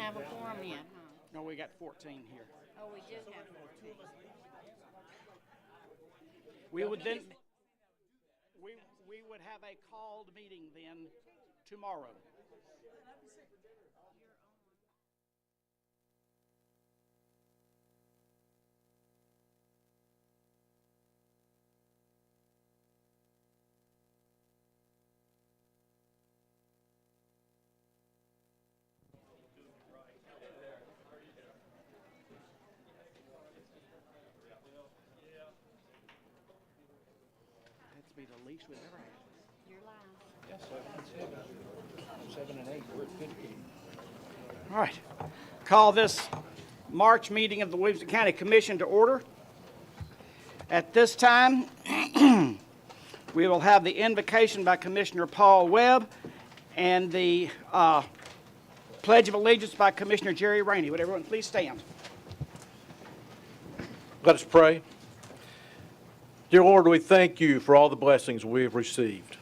have a quorum yet, huh? No, we got 14 here. Oh, we just have 14. We would then, we would have a called meeting then tomorrow. That's be the least we've ever had. You're live. Yes, 7 and 8. We're at 15. All right. Call this March meeting of the Williamson County Commission to order. At this time, we will have the invocation by Commissioner Paul Webb and the Pledge of Allegiance by Commissioner Jerry Rainey. Would everyone please stand? Let us pray. Dear Lord, we thank you for all the blessings we have received.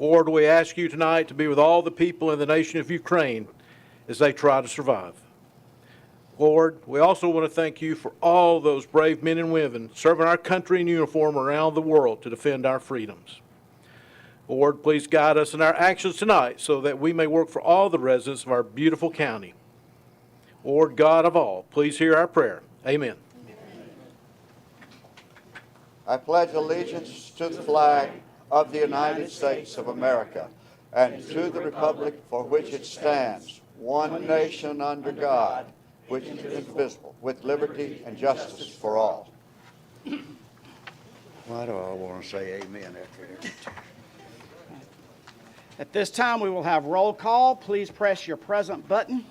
Lord, we ask you tonight to be with all the people in the nation of Ukraine as they try to survive. Lord, we also want to thank you for all those brave men and women serving our country in uniform around the world to defend our freedoms. Lord, please guide us in our actions tonight so that we may work for all the residents of our beautiful county. Lord God of all, please hear our prayer. Amen. I pledge allegiance to the flag of the United States of America and to the republic for which it stands, one nation under God, which is indivisible, with liberty and justice for all. Why do I want to say amen after every time? At this time, we will have roll call. Please press your present button.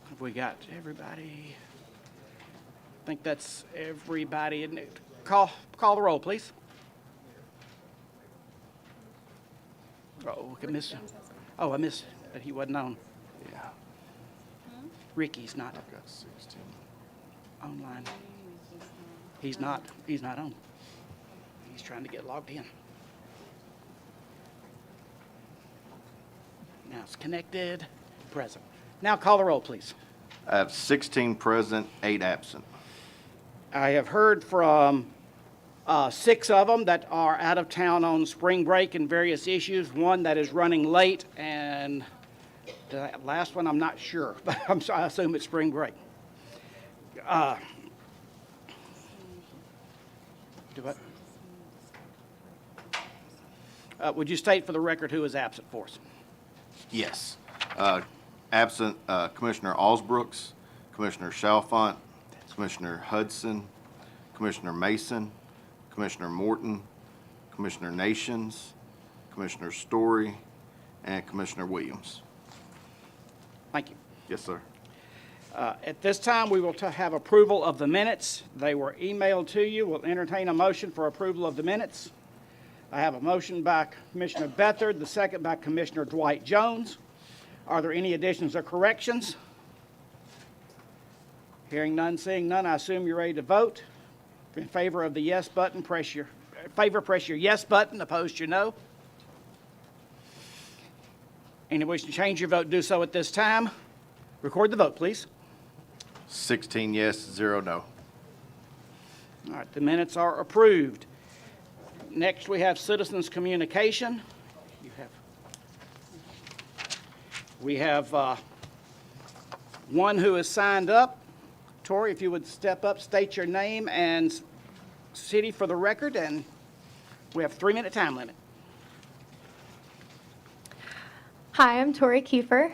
Have we got everybody? I think that's everybody, isn't it? Call the roll, please. Oh, I missed. Oh, I missed that he wasn't on. Yeah. Ricky's not I've got 16. online. He's not on. He's trying to get logged in. Now it's connected, present. Now call the roll, please. I have 16 present, 8 absent. I have heard from 6 of them that are out of town on spring break and various issues. One that is running late, and the last one I'm not sure, but I assume it's spring break. Would you state for the record who is absent for us? Yes. Absent Commissioner Alsbrooks, Commissioner Chalfant, Commissioner Hudson, Commissioner Mason, Commissioner Morton, Commissioner Nations, Commissioner Story, and Commissioner Williams. Thank you. Yes, sir. At this time, we will have approval of the minutes. They were emailed to you. We'll entertain a motion for approval of the minutes. I have a motion by Commissioner Beathard, the second by Commissioner Dwight Jones. Are there any additions or corrections? Hearing none, seeing none, I assume you're ready to vote. In favor of the yes button, press your yes button. Opposed, your no. Any wish to change your vote, do so at this time. Record the vote, please. 16 yes, 0 no. All right, the minutes are approved. Next, we have citizens' communication. We have one who is signed up. Tori, if you would step up, state your name and city for the record, and we have a 3-minute time limit. Hi, I'm Tori Kiefer.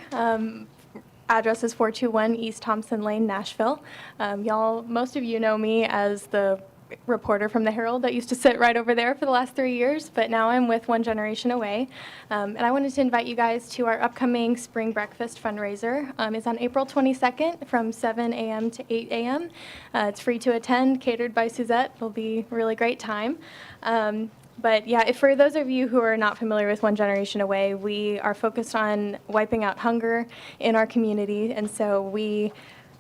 Address is 421 East Thompson Lane, Nashville. Most of you know me as the reporter from the Herald that used to sit right over there for the last 3 years, but now I'm with One Generation Away. And I wanted to invite you guys to our upcoming spring breakfast fundraiser. It's on April 22nd from 7 a.m. to 8 a.m. It's free to attend, catered by Suzette. It'll be a really great time. But yeah, for those of you who are not familiar with One Generation Away, we are focused on wiping out hunger in our community. And so we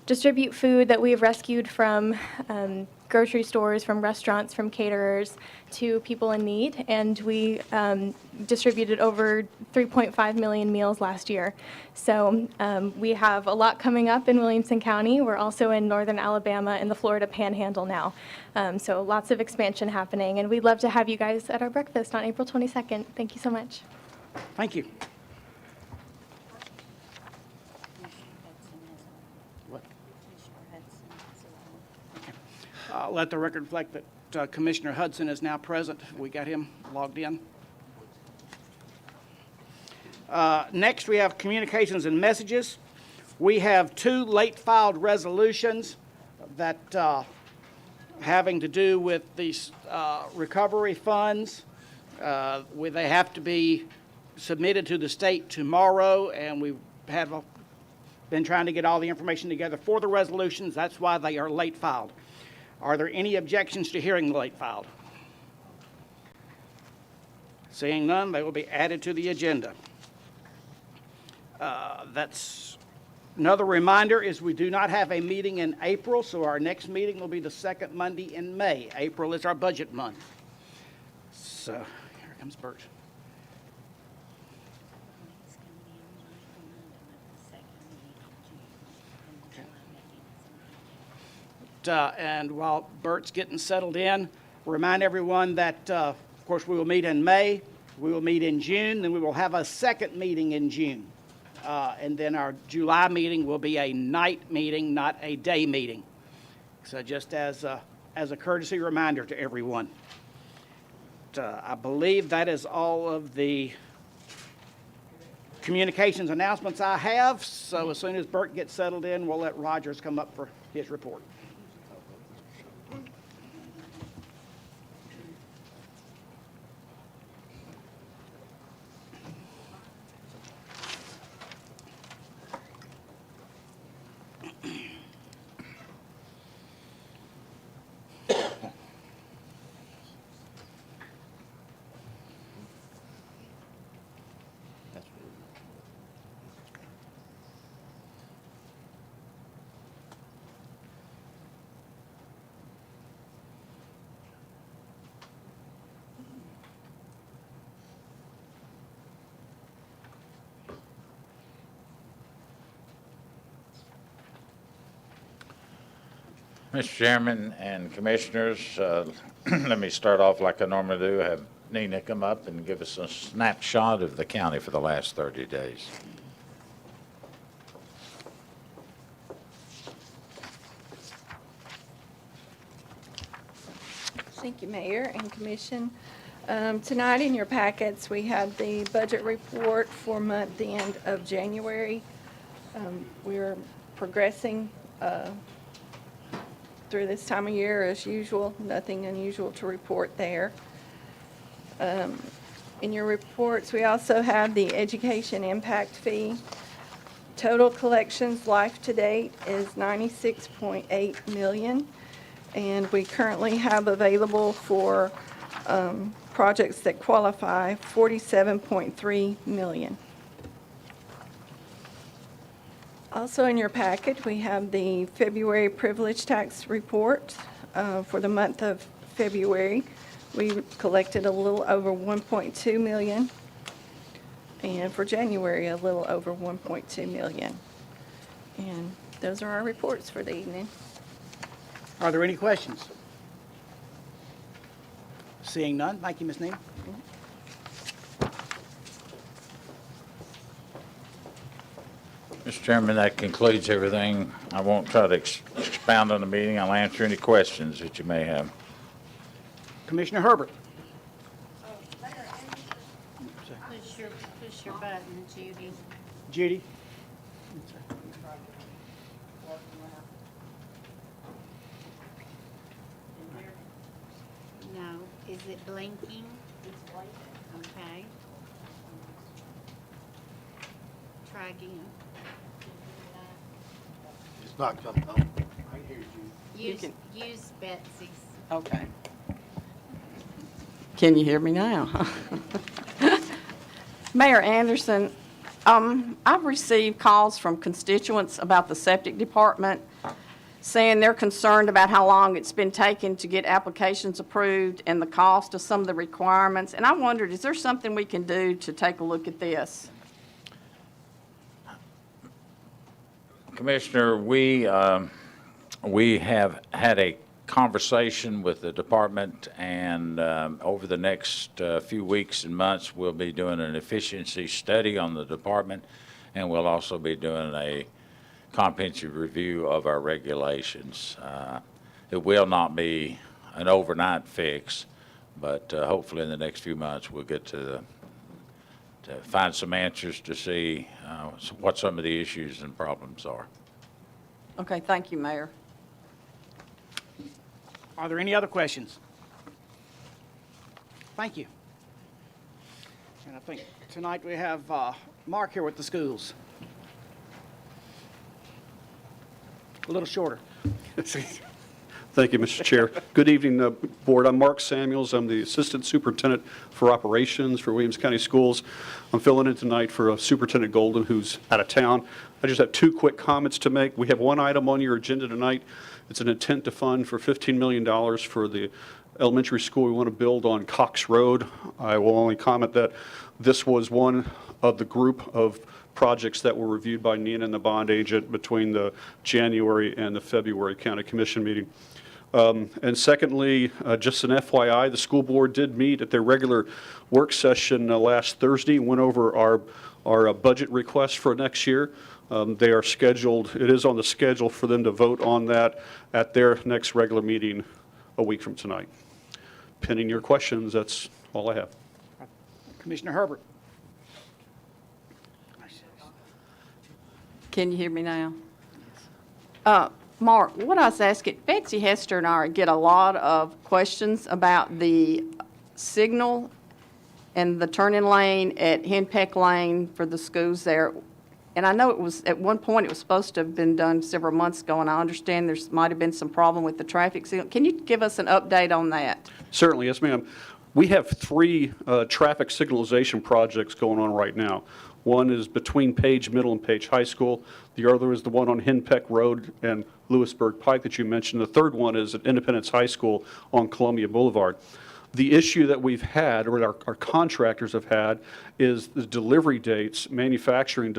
distribute food that we've rescued from grocery stores, from restaurants, from caterers to people in need. And we distributed over 3.5 million meals last year. So we have a lot coming up in Williamson County. We're also in northern Alabama and the Florida Panhandle now. So lots of expansion happening. And we'd love to have you guys at our breakfast on April 22nd. Thank you so much. Thank you. Let the record reflect that Commissioner Hudson is now present. We got him logged in. Next, we have communications and messages. We have 2 late-filed resolutions that having to do with these recovery funds. They have to be submitted to the state tomorrow, and we have been trying to get all the information together for the resolutions. That's why they are late filed. Are there any objections to hearing the late filed? Seeing none, they will be added to the agenda. That's another reminder is we do not have a meeting in April, so our next meeting will be the 2nd Monday in May. April is our budget month. So here comes Bert. And while Bert's getting settled in, remind everyone that, of course, we will meet in May, we will meet in June, then we will have a second meeting in June. And then our July meeting will be a night meeting, not a day meeting. So just as a courtesy reminder to everyone. I believe that is all of the communications announcements I have. So as soon as Bert gets settled in, we'll let Rogers come up for his report. Mr. Chairman and Commissioners, let me start off like I normally do. Have Nina come up and give us a snapshot of the county for the last 30 days. Thank you, Mayor and Commission. Tonight in your packets, we have the budget report for month end of January. We're progressing through this time of year as usual, nothing unusual to report there. In your reports, we also have the education impact fee. Total collections life to date is $96.8 million, and we currently have available for projects that qualify $47.3 million. Also in your packet, we have the February privilege tax report for the month of February. We collected a little over $1.2 million, and for January, a little over $1.2 million. And those are our reports for the evening. Are there any questions? Seeing none, thank you, Ms. Nina. Mr. Chairman, that concludes everything. I won't try to expound on the meeting. I'll answer any questions that you may have. Commissioner Herbert. Push your button, Judy. Judy. No, is it blinking? It's blinking. Okay. Try again. It's not coming on. Use Betsy's. Okay. Can you hear me now? Mayor Anderson, I've received calls from constituents about the septic department saying they're concerned about how long it's been taking to get applications approved and the cost of some of the requirements. And I wondered, is there something we can do to take a look at this? Commissioner, we have had a conversation with the department, and over the next few weeks and months, we'll be doing an efficiency study on the department, and we'll also be doing a comprehensive review of our regulations. It will not be an overnight fix, but hopefully in the next few months, we'll get to find some answers to see what some of the issues and problems are. Okay, thank you, Mayor. Are there any other questions? Thank you. And I think tonight we have Mark here with the schools. A little shorter. Thank you, Mr. Chair. Good evening, Board. I'm Mark Samuels. I'm the Assistant Superintendent for Operations for Williamson County Schools. I'm filling in tonight for Superintendent Golden, who's out of town. I just have two quick comments to make. We have one item on your agenda tonight. It's an intent to fund for $15 million for the elementary school we want to build on Cox Road. I will only comment that this was one of the group of projects that were reviewed by Nina and the bond agent between the January and the February County Commission meeting. And secondly, just an FYI, the school board did meet at their regular work session last Thursday, went over our budget requests for next year. They are scheduled, it is on the schedule for them to vote on that at their next regular meeting a week from tonight. Pending your questions, that's all I have. Commissioner Herbert. Can you hear me now? Mark, what I was asking, Betsy Hester and I get a lot of questions about the signal and the turning lane at Henpeck Lane for the schools there. And I know it was, at one point, it was supposed to have been done several months ago, and I understand there might have been some problem with the traffic signal. Can you give us an update on that? Certainly, yes, ma'am. We have three traffic signalization projects going on right now. One is between Page Middle and Page High School. The other is the one on Henpeck Road and Lewisburg Pike that you mentioned. The third one is at Independence High School on Columbia Boulevard. The issue that we've had, or our contractors have had, is the delivery dates, manufacturing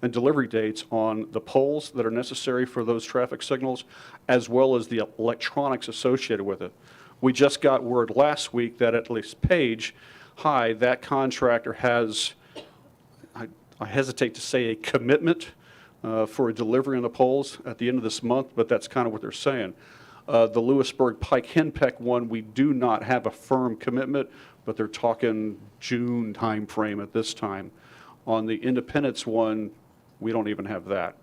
and delivery dates on the poles that are necessary for those traffic signals, as well as the electronics associated with it. We just got word last week that at least Page High, that contractor has, I hesitate to say a commitment for a delivery on the poles at the end of this month, but that's kind of what they're saying. The Lewisburg Pike Henpeck one, we do not have a firm commitment, but they're talking June timeframe at this time. On the Independence one, we don't even have that.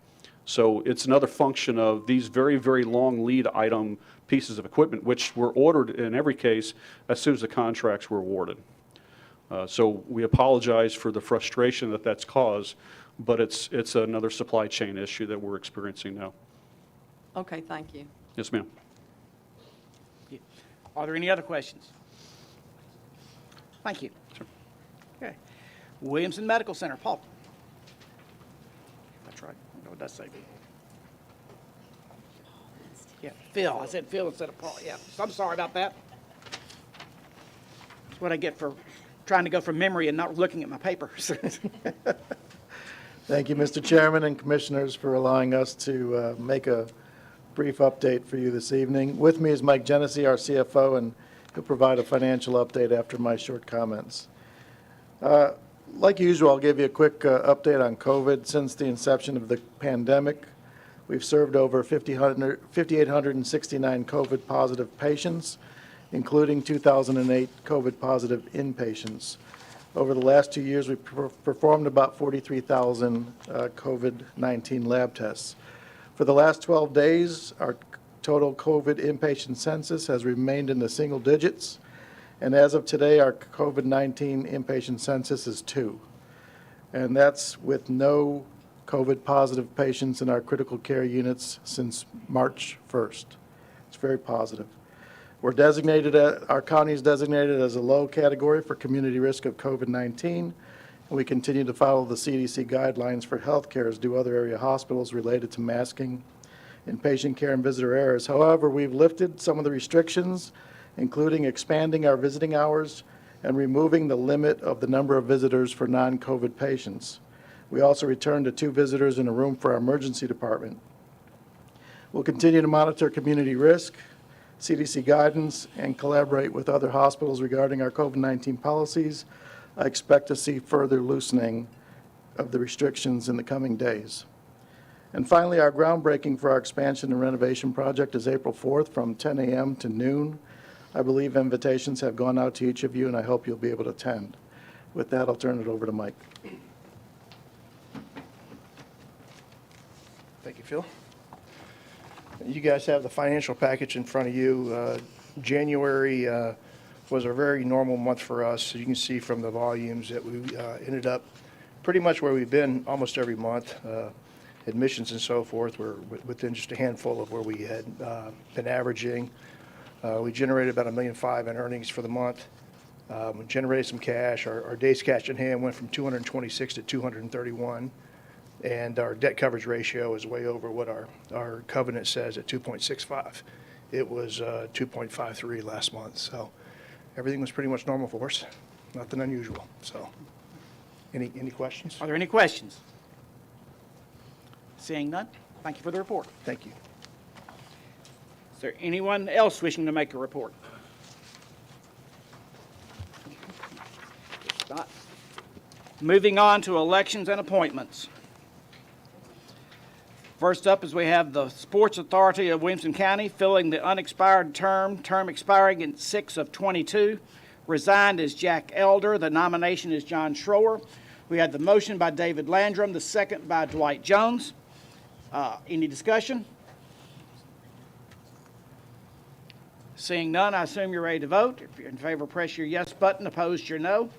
So it's another function of these very, very long lead item pieces of equipment, which were ordered in every case as soon as the contracts were awarded. So we apologize for the frustration that that's caused, but it's another supply chain issue that we're experiencing now. Okay, thank you. Yes, ma'am. Are there any other questions? Thank you. Okay. Williamson Medical Center, Paul. That's right. I know what that say. Yeah, Phil. I said Phil instead of Paul. Yeah. So I'm sorry about that. That's what I get for trying to go from memory and not looking at my papers. Thank you, Mr. Chairman and Commissioners, for allowing us to make a brief update for you this evening. With me is Mike Genesee, our CFO, and he'll provide a financial update after my short comments. Like usual, I'll give you a quick update on COVID. Since the inception of the pandemic, we've served over 5,869 COVID-positive patients, including 2,008 COVID-positive inpatients. Over the last 2 years, we've performed about 43,000 COVID-19 lab tests. For the last 12 days, our total COVID inpatient census has remained in the single digits, and as of today, our COVID-19 inpatient census is 2. And that's with no COVID-positive patients in our critical care units since March 1st. It's very positive. We're designated, our county is designated as a low category for community risk of COVID-19, We continue to follow the CDC guidelines for healthcare as do other area hospitals related to masking in patient care and visitor areas. However, we've lifted some of the restrictions, including expanding our visiting hours and removing the limit of the number of visitors for non-COVID patients. We also returned to 2 visitors in a room for our emergency department. We'll continue to monitor community risk, CDC guidance, and collaborate with other hospitals regarding our COVID-19 policies. I expect to see further loosening of the restrictions in the coming days. And finally, our groundbreaking for our expansion and renovation project is April 4th from 10 a.m. to noon. I believe invitations have gone out to each of you, and I hope you'll be able to attend. With that, I'll turn it over to Mike. Thank you, Phil. You guys have the financial package in front of you. January was a very normal month for us. You can see from the volumes that we ended up pretty much where we've been almost every month. Admissions and so forth were within just a handful of where we had been averaging. We generated about $1.5 million in earnings for the month. We generated some cash. Our days cash in hand went from 226 to 231. And our debt coverage ratio is way over what our covenant says at 2.65. It was 2.53 last month. So everything was pretty much normal for us. Nothing unusual. So any questions? Are there any questions? Seeing none, thank you for the report. Thank you. Is there anyone else wishing to make a report? If not, moving on to elections and appointments. First up is we have the Sports Authority of Williamson County filling the unexpired term expiring in 6/22. Resigned is Jack Elder. The nomination is John Schroer. We had the motion by David Landrum, the second by Dwight Jones. Any discussion? Seeing none, I assume you're ready to vote. If you're in favor, press your yes button. Opposed, your no.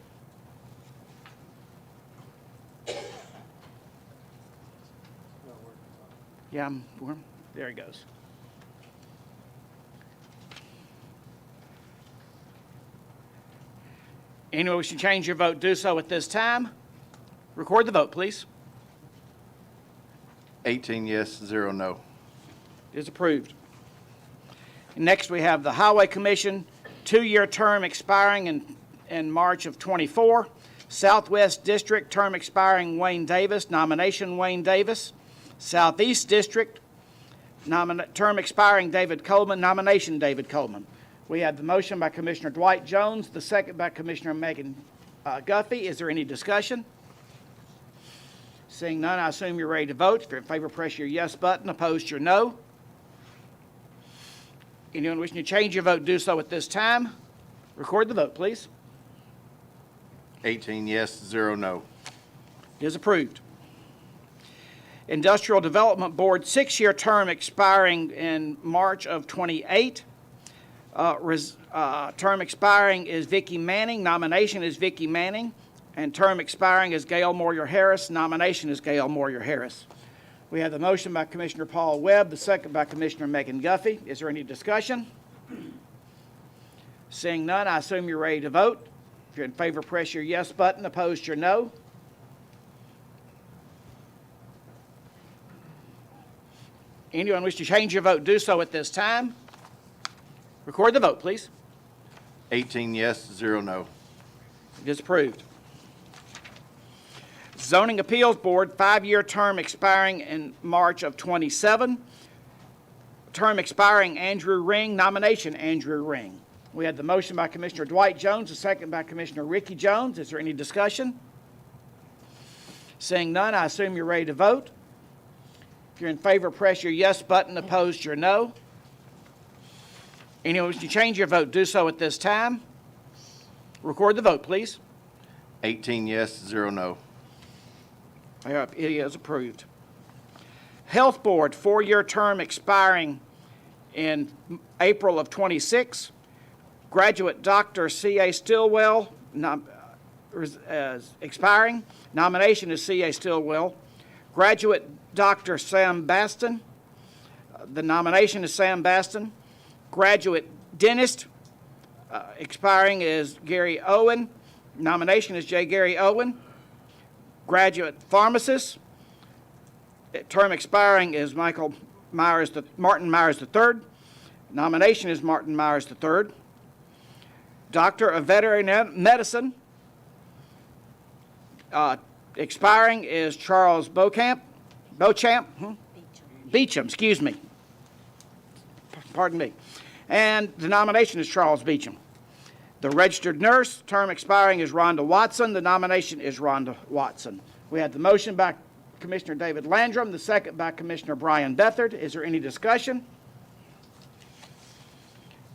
Yeah, there he goes. Anyone wishing to change your vote, do so at this time. Record the vote, please. 18 yes, 0 no. It is approved. Next, we have the Highway Commission, 2-year term expiring in March of 24. Southwest District, term expiring Wayne Davis, nomination Wayne Davis. Southeast District, term expiring David Coleman, nomination David Coleman. We have the motion by Commissioner Dwight Jones, the second by Commissioner Megan Guffey. Is there any discussion? Seeing none, I assume you're ready to vote. If you're in favor, press your yes button. Opposed, your no. Anyone wishing to change your vote, do so at this time. Record the vote, please. 18 yes, 0 no. It is approved. Industrial Development Board, 6-year term expiring in March of 28. Term expiring is Vicki Manning. Nomination is Vicki Manning. And term expiring is Gail Moyer-Harris. Nomination is Gail Moyer-Harris. We have the motion by Commissioner Paul Webb, the second by Commissioner Megan Guffey. Is there any discussion? Seeing none, I assume you're ready to vote. If you're in favor, press your yes button. Opposed, your no. Anyone wish to change your vote, do so at this time. Record the vote, please. 18 yes, 0 no. It is approved. Zoning Appeals Board, 5-year term expiring in March of 27. Term expiring Andrew Ring, nomination Andrew Ring. We had the motion by Commissioner Dwight Jones, the second by Commissioner Ricky Jones. Is there any discussion? Seeing none, I assume you're ready to vote. If you're in favor, press your yes button. Opposed, your no. Anyone wishing to change your vote, do so at this time. Record the vote, please. 18 yes, 0 no. It is approved. Health Board, 4-year term expiring in April of 26. Graduate Dr. C.A. Stillwell expiring. Nomination is C.A. Stillwell. Graduate Dr. Sam Baston. The nomination is Sam Baston. Graduate Dentist expiring is Gary Owen. Nomination is J. Gary Owen. graduate pharmacist. Term expiring is Martin Myers III. Nomination is Martin Myers III. Doctor of Veterinary Medicine. Expiring is Charles Beauchamp, excuse me. Pardon me. And the nomination is Charles Beecham. The registered nurse, term expiring is Rhonda Watson. The nomination is Rhonda Watson. We had the motion by Commissioner David Landrum, the second by Commissioner Brian Bethard. Is there any discussion?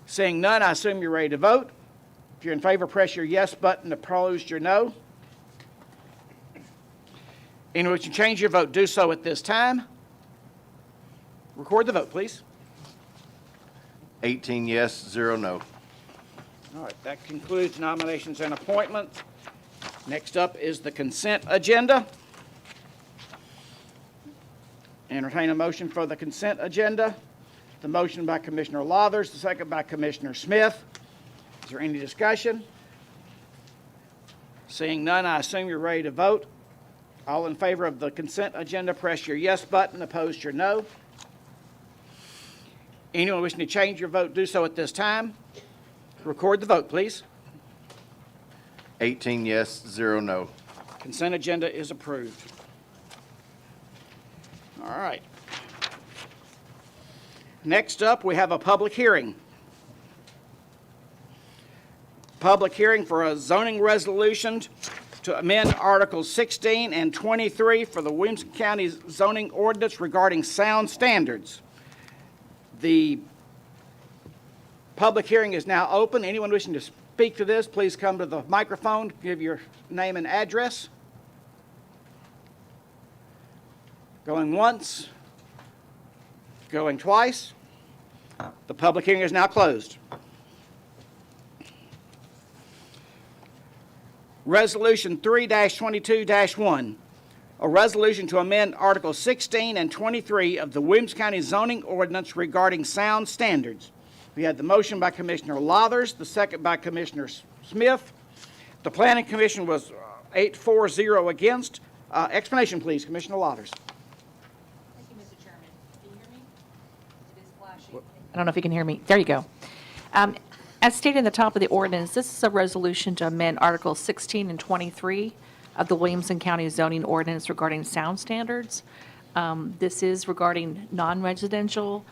Seeing none, I assume you're ready to vote. If you're in favor, press your yes button. Opposed, your no. Anyone wishing to change your vote, do so at this time. Record the vote, please. 18 yes, 0 no. All right, that concludes nominations and appointments. Next up is the consent agenda. Entertain a motion for the consent agenda. The motion by Commissioner Lathers, the second by Commissioner Smith. Is there any discussion? Seeing none, I assume you're ready to vote. All in favor of the consent agenda, press your yes button. Opposed, your no. Anyone wishing to change your vote, do so at this time. Record the vote, please. 18 yes, 0 no. Consent agenda is approved. All right. Next up, we have a public hearing. Public hearing for a zoning resolution to amend Articles 16 and 23 for the Williamson County zoning ordinance regarding sound standards. The public hearing is now open. Anyone wishing to speak to this, please come to the microphone, give your name and address. Going once, going twice. The public hearing is now closed. Resolution 3-22-1, a resolution to amend Articles 16 and 23 of the Williamson County zoning ordinance regarding sound standards. We had the motion by Commissioner Lathers, the second by Commissioner Smith. The Planning Commission was 8-4-0 against. Explanation, please, Commissioner Lathers. Thank you, Mr. Chairman. Can you hear me? It is flashing. I don't know if you can hear me. There you go. As stated in the top of the ordinance, this is a resolution to amend Articles 16 and 23 of the Williamson County zoning ordinance regarding sound standards. This is regarding non-residential.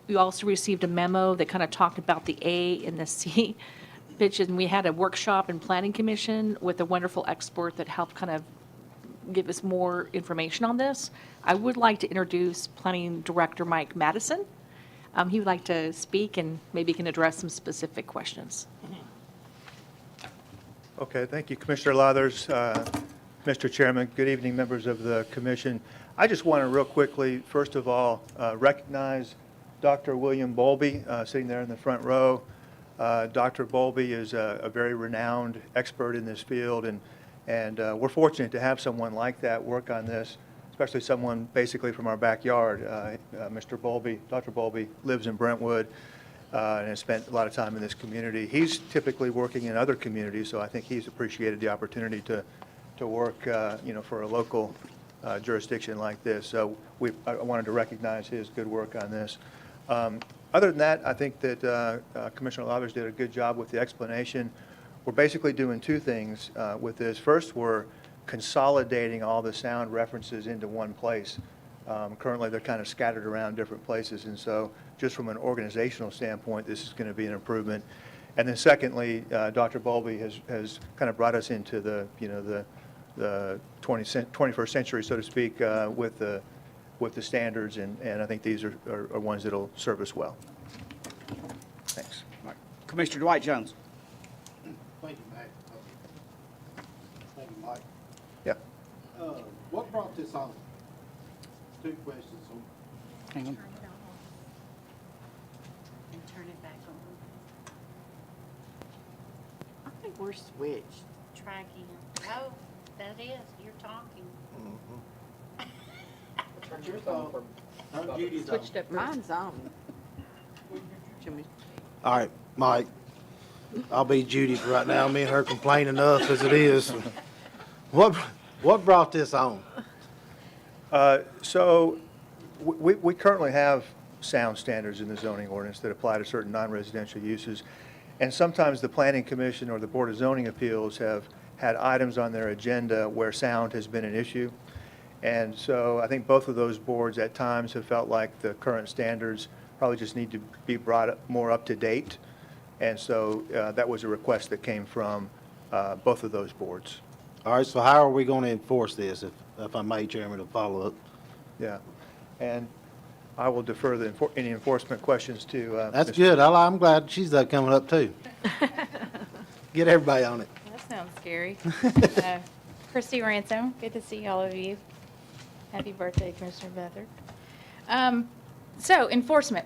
We also received a memo that kind of talked about the A and the C pitches, and we had a workshop in Planning Commission with a wonderful expert that helped kind of give us more information on this. I would like to introduce Planning Director Mike Madison. He would like to speak and maybe can address some specific questions. Okay, thank you, Commissioner Lathers. Mr. Chairman, good evening, members of the commission. I just want to real quickly, first of all, recognize Dr. William Bowlby sitting there in the front row. Dr. Bowlby is a very renowned expert in this field, and we're fortunate to have someone like that work on this, especially someone basically from our backyard. Mr. Bowlby, Dr. Bowlby lives in Brentwood and has spent a lot of time in this community. He's typically working in other communities, so I think he's appreciated the opportunity to work, for a local jurisdiction like this. So I wanted to recognize his good work on this. Other than that, I think that Commissioner Lathers did a good job with the explanation. We're basically doing two things with this. First, we're consolidating all the sound references into one place. Currently, they're kind of scattered around different places, and so just from an organizational standpoint, this is going to be an improvement. And then secondly, Dr. Bowlby has kind of brought us into the 21st century, so to speak, with the standards, and I think these are ones that will serve us well. Thanks. Right. Commissioner Dwight Jones. Thank you, Mac. Thank you, Mike. Yeah. What brought this on? Two questions. Hang on. Turn it on and turn it back on. I think we're switched. Try again. Oh, that is, you're talking. Turn yours on. Turn Judy's on. Switched up. Mine's on. Jimmy. All right, Mike. I'll be Judy for right now. Me and her complain enough as it is. What What brought this on? So we currently have sound standards in the zoning ordinance that apply to certain non-residential uses. And sometimes the Planning Commission or the Board of Zoning Appeals have had items on their agenda where sound has been an issue. And so I think both of those boards at times have felt like the current standards probably just need to be brought up more up to date. And so that was a request that came from both of those boards. All right, so how are we going to enforce this, if I may, Chairman, to follow up? Yeah. And I will defer any enforcement questions to That's Mr. good. I'm glad she's coming up too. Get everybody on it. That sounds scary. Christy Ransom, good to see all of you. Happy birthday, Commissioner Beathard. So enforcement.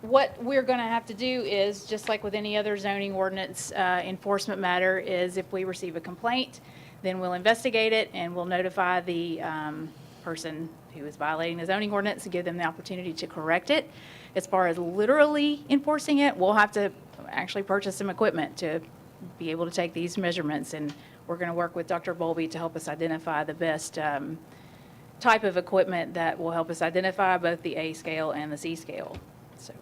What we're going to have to do is, just like with any other zoning ordinance enforcement matter, is if we receive a complaint, then we'll investigate it and we'll notify the person who is violating the zoning ordinance and give them the opportunity to correct it. As far as literally enforcing it, we'll have to actually purchase some equipment to be able to take these measurements, and we're going to work with Dr. Bowlby to help us identify the best type of equipment that will help us identify both the A scale and the C scale. So,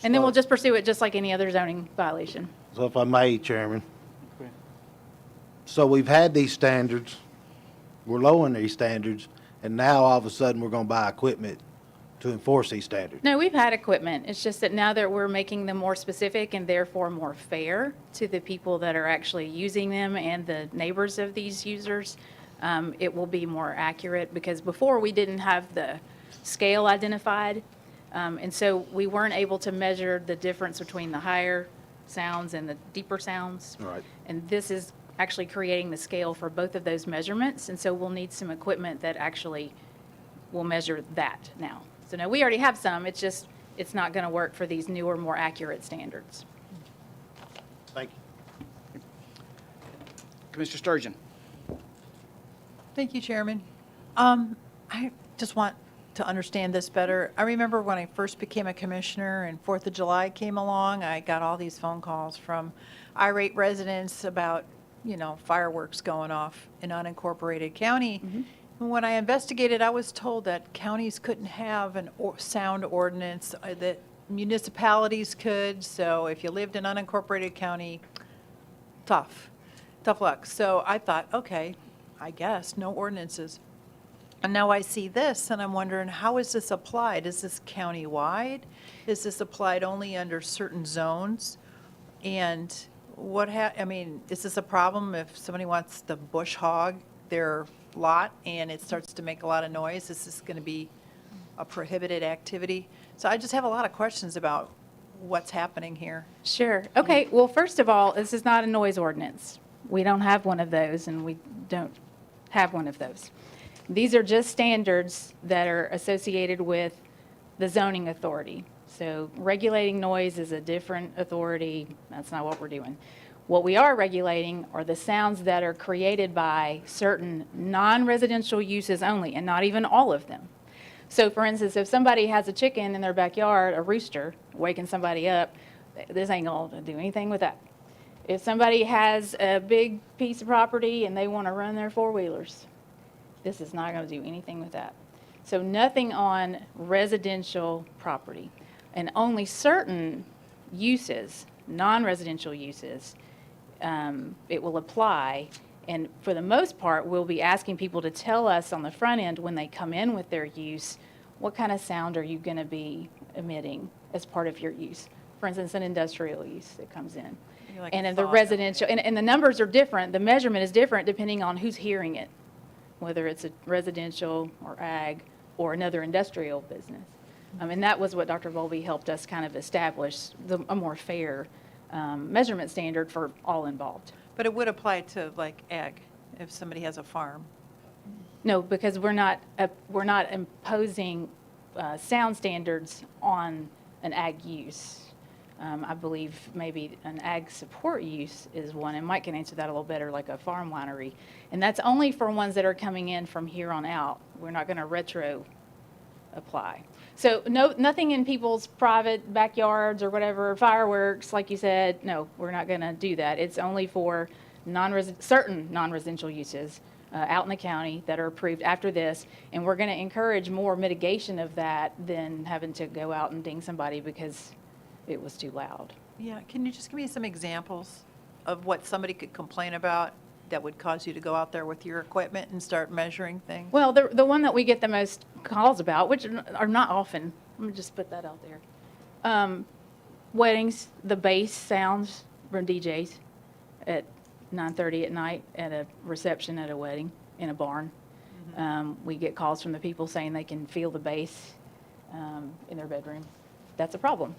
and then we'll just pursue it just like any other zoning violation. So if I may, Chairman. So we've had these standards, we're lowering these standards, and now all of a sudden we're going to buy equipment to enforce these standards. No, we've had equipment. It's just that now that we're making them more specific and therefore more fair to the people that are actually using them and the neighbors of these users, it will be more accurate, because before we didn't have the scale identified. And so we weren't able to measure the difference between the higher sounds and the deeper sounds. All right. And this is actually creating the scale for both of those measurements. And so we'll need some equipment that actually will measure that now. So no, we already have some. It's just, it's not going to work for these newer, more accurate standards. Thank you. Commissioner Sturgeon. Thank you, Chairman. I just want to understand this better. I remember when I first became a commissioner and 4th of July came along, I got all these phone calls from irate residents about, fireworks going off in unincorporated county. And when I investigated, I was told that counties couldn't have an sound ordinance, that municipalities could. So if you lived in unincorporated county, tough luck. So I thought, okay, I guess no ordinances. And now I see this, and I'm wondering, how is this applied? Is this county-wide? Is this applied only under certain zones? And is this a problem if somebody wants to bush hog their lot and it starts to make a lot of noise? Is this going to be a prohibited activity? So I just have a lot of questions about what's happening here. Sure. Okay. Well, first of all, this is not a noise ordinance. We don't have one of those, and we don't have one of those. These are just standards that are associated with the zoning authority. So regulating noise is a different authority. That's not what we're doing. What we are regulating are the sounds that are created by certain non-residential uses only, and not even all of them. So for instance, if somebody has a chicken in their backyard, a rooster, waking somebody up, this ain't going to do anything with that. If somebody has a big piece of property and they want to run their four-wheelers, this is not going to do anything with that. So nothing on residential property, and only certain uses, non-residential uses, it will apply. And for the most part, we'll be asking people to tell us on the front end when they come in with their use, what kind of sound are you going to be emitting as part of your use? For instance, an industrial use that comes in. Like and in the residential, and the numbers are different, the measurement is different depending on who's hearing it, whether it's a residential or ag or another industrial business. And that was what Dr. Bowlby helped us kind of establish, a more fair measurement standard for all involved. But it would apply to like ag, if somebody has a farm. No, because we're not imposing sound standards on an ag use. I believe maybe an ag support use is one, and Mike can answer that a little better, like a farm winery. And that's only for ones that are coming in from here on out. We're not going to retro apply. So nothing in people's private backyards or whatever, fireworks, like you said, no, we're not going to do that. It's only for certain non-residential uses out in the county that are approved after this, and we're going to encourage more mitigation of that than having to go out and ding somebody because it was too loud. Yeah, can you just give me some examples of what somebody could complain about that would cause you to go out there with your equipment and start measuring things? Well, the one that we get the most calls about, which are not often, let me just put that out there. Weddings, the bass sounds from DJs at 9:30 at night at a reception at a wedding in a barn. We get calls from the people saying they can feel the bass in their bedroom. That's a problem.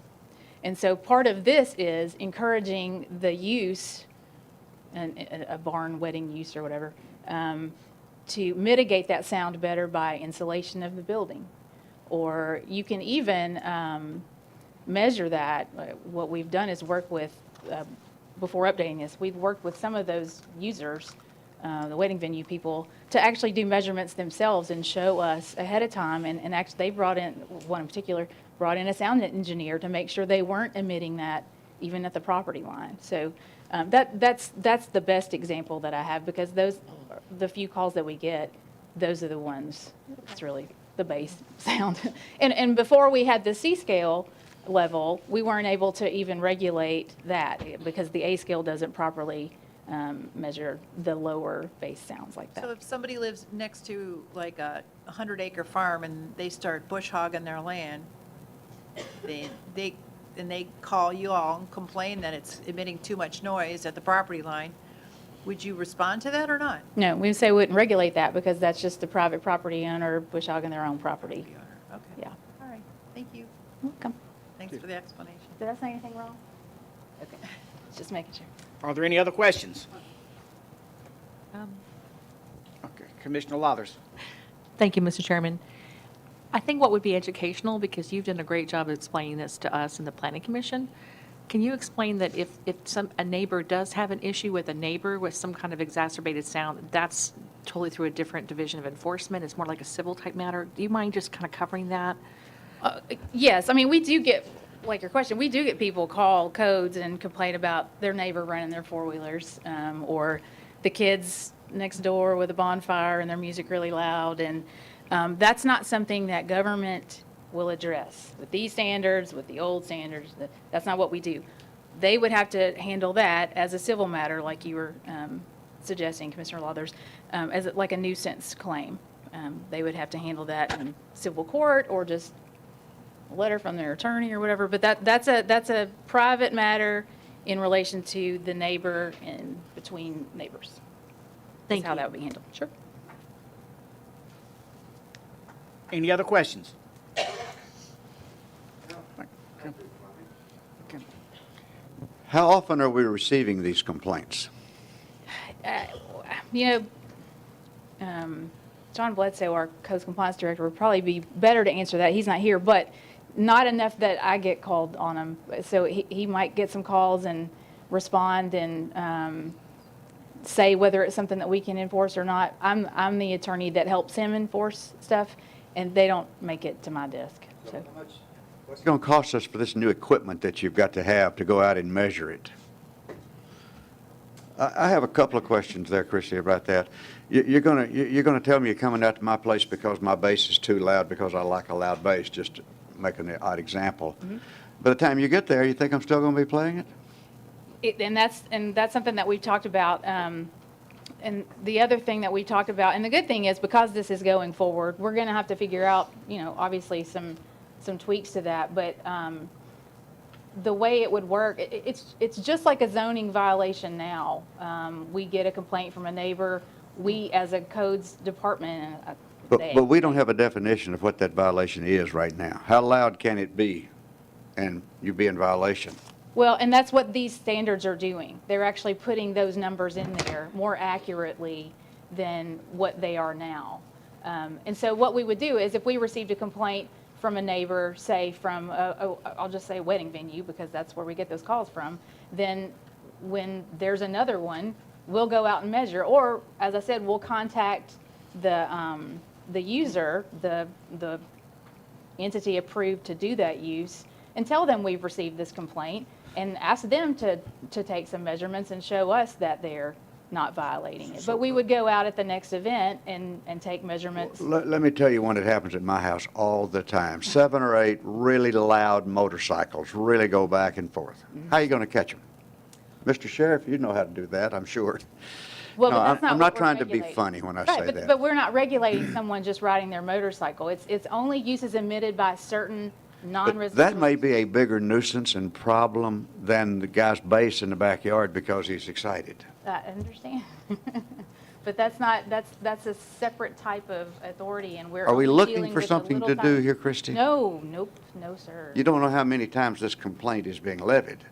And so part of this is encouraging the use, a barn wedding use or whatever, to mitigate that sound better by insulation of the building. Or you can even measure that. What we've done is work with, before updating this, we've worked with some of those users, the wedding venue people, to actually do measurements themselves and show us ahead of time. And actually, they brought in, one in particular, brought in a sound engineer to make sure they weren't emitting that even at the property line. So that's the best example that I have, because those, the few calls that we get, those are the ones, it's really the bass sound. And before we had the C scale level, we weren't able to even regulate that because the A scale doesn't properly measure the lower bass sounds like that. So if somebody lives next to like a 100-acre farm and they start bush hogging their land, they call you all and complain that it's emitting too much noise at the property line, would you respond to that or not? No, we say we wouldn't regulate that because that's just the private property owner bush hogging their own property. Okay. Yeah. All right, thank you. Welcome. Thanks for the explanation. Did I say anything wrong? Okay, just making sure. Are there any other questions? Okay, Commissioner Lathers. Thank you, Mr. Chairman. I think what would be educational, because you've done a great job of explaining this to us in the Planning Commission, can you explain that if a neighbor does have an issue with a neighbor with some kind of exacerbated sound, that's totally through a different division of enforcement? It's more like a civil type matter. Do you mind just kind of covering that? Yes, I mean, we do get, like your question, we do get people call codes and complain about their neighbor running their four-wheelers, or the kids next door with a bonfire and their music really loud, and that's not something that government will address. With these standards, with the old standards, that's not what we do. They would have to handle that as a civil matter, like you were suggesting, Commissioner Lathers, as like a nuisance claim. They would have to handle that in civil court or just a letter from their attorney or whatever. But that's a private matter in relation to the neighbor and between neighbors. Thank That's how you. that would be handled. Sure. Any other questions? How often are we receiving these complaints? You know, John Bledsoe, our codes compliance director, would probably be better to answer that. He's not here, but not enough that I get called on him. So he might get some calls and respond and say whether it's something that we can enforce or not. I'm the attorney that helps him enforce stuff, and they don't make it to my desk. So. What's it going to cost us for this new equipment that you've got to have to go out and measure it? I have a couple of questions there, Chrissy, about that. You're going to tell me you're coming out to my place because my bass is too loud because I like a loud bass, just to make an odd example. Mm-hmm. By the time you get there, you think I'm still going to be playing it? And that's something that we've talked about. And the other thing that we talked about, and the good thing is because this is going forward, we're going to have to figure out, you know, obviously some tweaks to that. But the way it would work, it's just like a zoning violation now. We get a complaint from a neighbor. We, as a codes department, But we don't have a definition of what that violation is right now. How loud can it be and you be in violation? Well, and that's what these standards are doing. They're actually putting those numbers in there more accurately than what they are now. And so what we would do is if we received a complaint from a neighbor, say from, I'll just say a wedding venue because that's where we get those calls from, then when there's another one, we'll go out and measure. Or, as I said, we'll contact the user, the entity approved to do that use, and tell them we've received this complaint and ask them to take some measurements and show us that they're not violating it. But we would go out at the next event and take measurements. Let me tell you one that happens at my house all the time. 7 or 8 really loud motorcycles really go back and forth. How are you going to catch them? Mr. Sheriff, you know how to do that, I'm sure. Well, No, but that's I'm what not we're trying to be regulating. funny when I Right, say but- that. But we're not regulating someone just riding their motorcycle. It's only uses emitted by certain But non-residential. that may be a bigger nuisance and problem than the guy's base in the backyard because he's excited. I understand. But that's not, that's a separate type of authority, and we're Are we only looking dealing for with the something little to do things. here, Christie? No, nope, no, sir. You don't know how many times this complaint is being levied.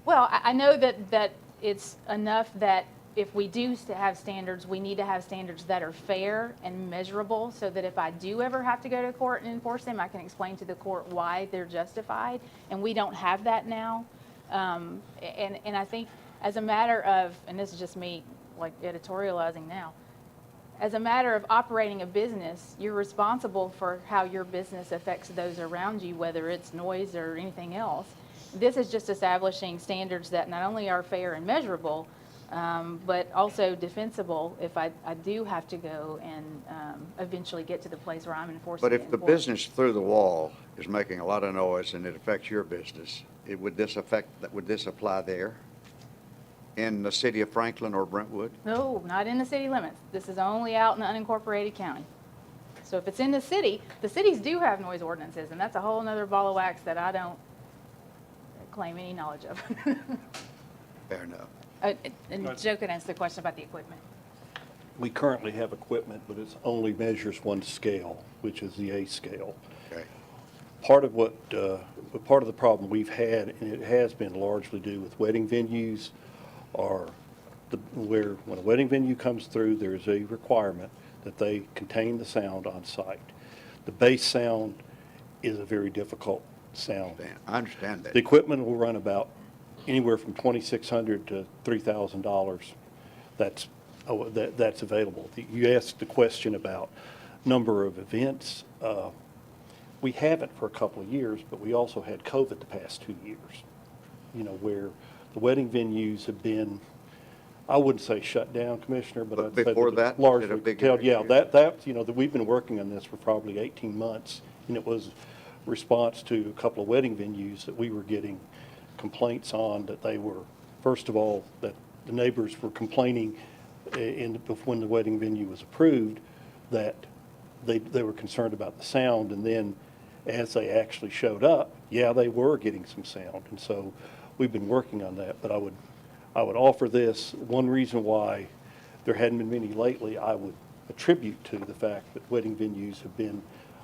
Well, I know that it's enough that if we do have standards, we need to have standards that are fair and measurable, so that if I do ever have to go to court and enforce them, I can explain to the court why they're justified, and we don't have that now. And I think as a matter of, and this is just me like editorializing now, as a matter of operating a business, you're responsible for how your business affects those around you, whether it's noise or anything else. This is just establishing standards that not only are fair and measurable, but also defensible if I do have to go and eventually get to the place where I'm enforcing it. But if in the court. business through the wall is making a lot of noise and it affects your business, would this apply there? In the city of Franklin or Brentwood? No, not in the city limits. This is only out in the unincorporated county. So if it's in the cities do have noise ordinances, and that's a whole nother ball of wax that I don't claim any knowledge of. Fair enough. And Joe could answer the question about the equipment. We currently have equipment, but it only measures one scale, which is the A scale. Okay. Part of the problem we've had, and it has been largely due with wedding venues, are where when a wedding venue comes through, there's a requirement that they contain the sound on site. The bass sound is a very difficult sound. I understand that. The equipment will run about anywhere from $2,600 to $3,000. That's available. You asked the question about number of events. We haven't for a couple of years, but we also had COVID the past 2 years. Where the wedding venues have been, I wouldn't say shut down, Commissioner, but I'd say before they're that, largely did a big curtailed. Yeah, issue? that we've been working on this for probably 18 months, and it was response to a couple of wedding venues that we were getting complaints on that they were, first of all, that the neighbors were complaining when the wedding venue was approved that they were concerned about the sound, and then as they actually showed up, yeah, they were getting some sound, and so we've been working on that. But I would offer this. One reason why there hadn't been many lately, I would attribute to the fact that wedding venues have been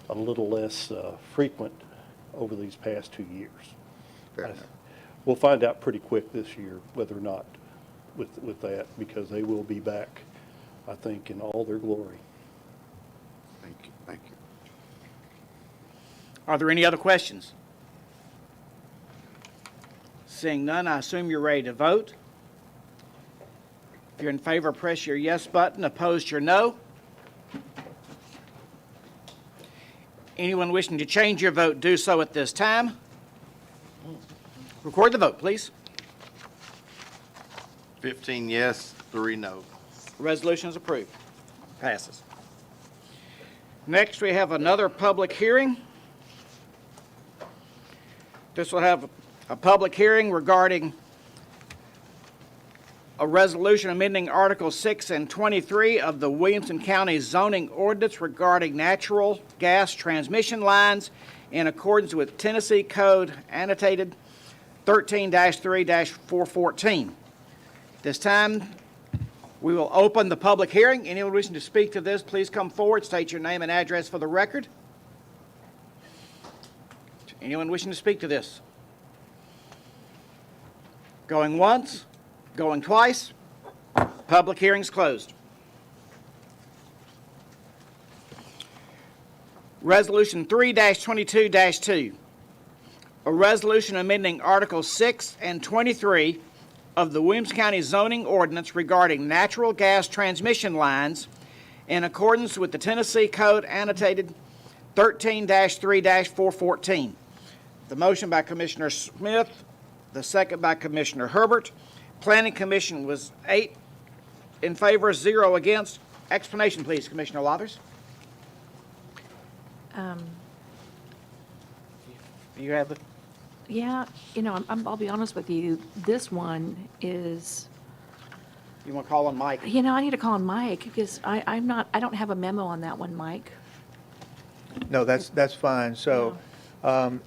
a little less frequent over these past 2 years. Fair enough. We'll find out pretty quick this year whether or not with that, because they will be back, I think, in all their glory. Thank you. Thank you. Are there any other questions? Seeing none, I assume you're ready to vote. If you're in favor, press your yes button. Opposed, your no. Anyone wishing to change your vote, do so at this time. Record the vote, please. 15 yes, 3 no. The resolution is approved. Passes. Next, we have another public hearing. This will have a public hearing regarding a resolution amending Article 6 and 23 of the Williamson County zoning ordinance regarding natural gas transmission lines in accordance with Tennessee Code Annotated 13-3-414. This time, we will open the public hearing. Anyone wishing to speak to this, please come forward, state your name and address for the record. Anyone wishing to speak to this? Going once, going twice. Public hearing's closed. Resolution 3-22-2. A resolution amending Articles 6 and 23 of the Williamson County zoning ordinance regarding natural gas transmission lines in accordance with the Tennessee Code Annotated 13-3-414. The motion by Commissioner Smith, the second by Commissioner Herbert. Planning Commission was 8 in favor, 0 against. Explanation, please, Commissioner Lathers. You have the... Yeah, I'll be honest with you, this one is, You want to call on Mike? I need to call on Mike because I don't have a memo on that one, Mike. No, that's fine. So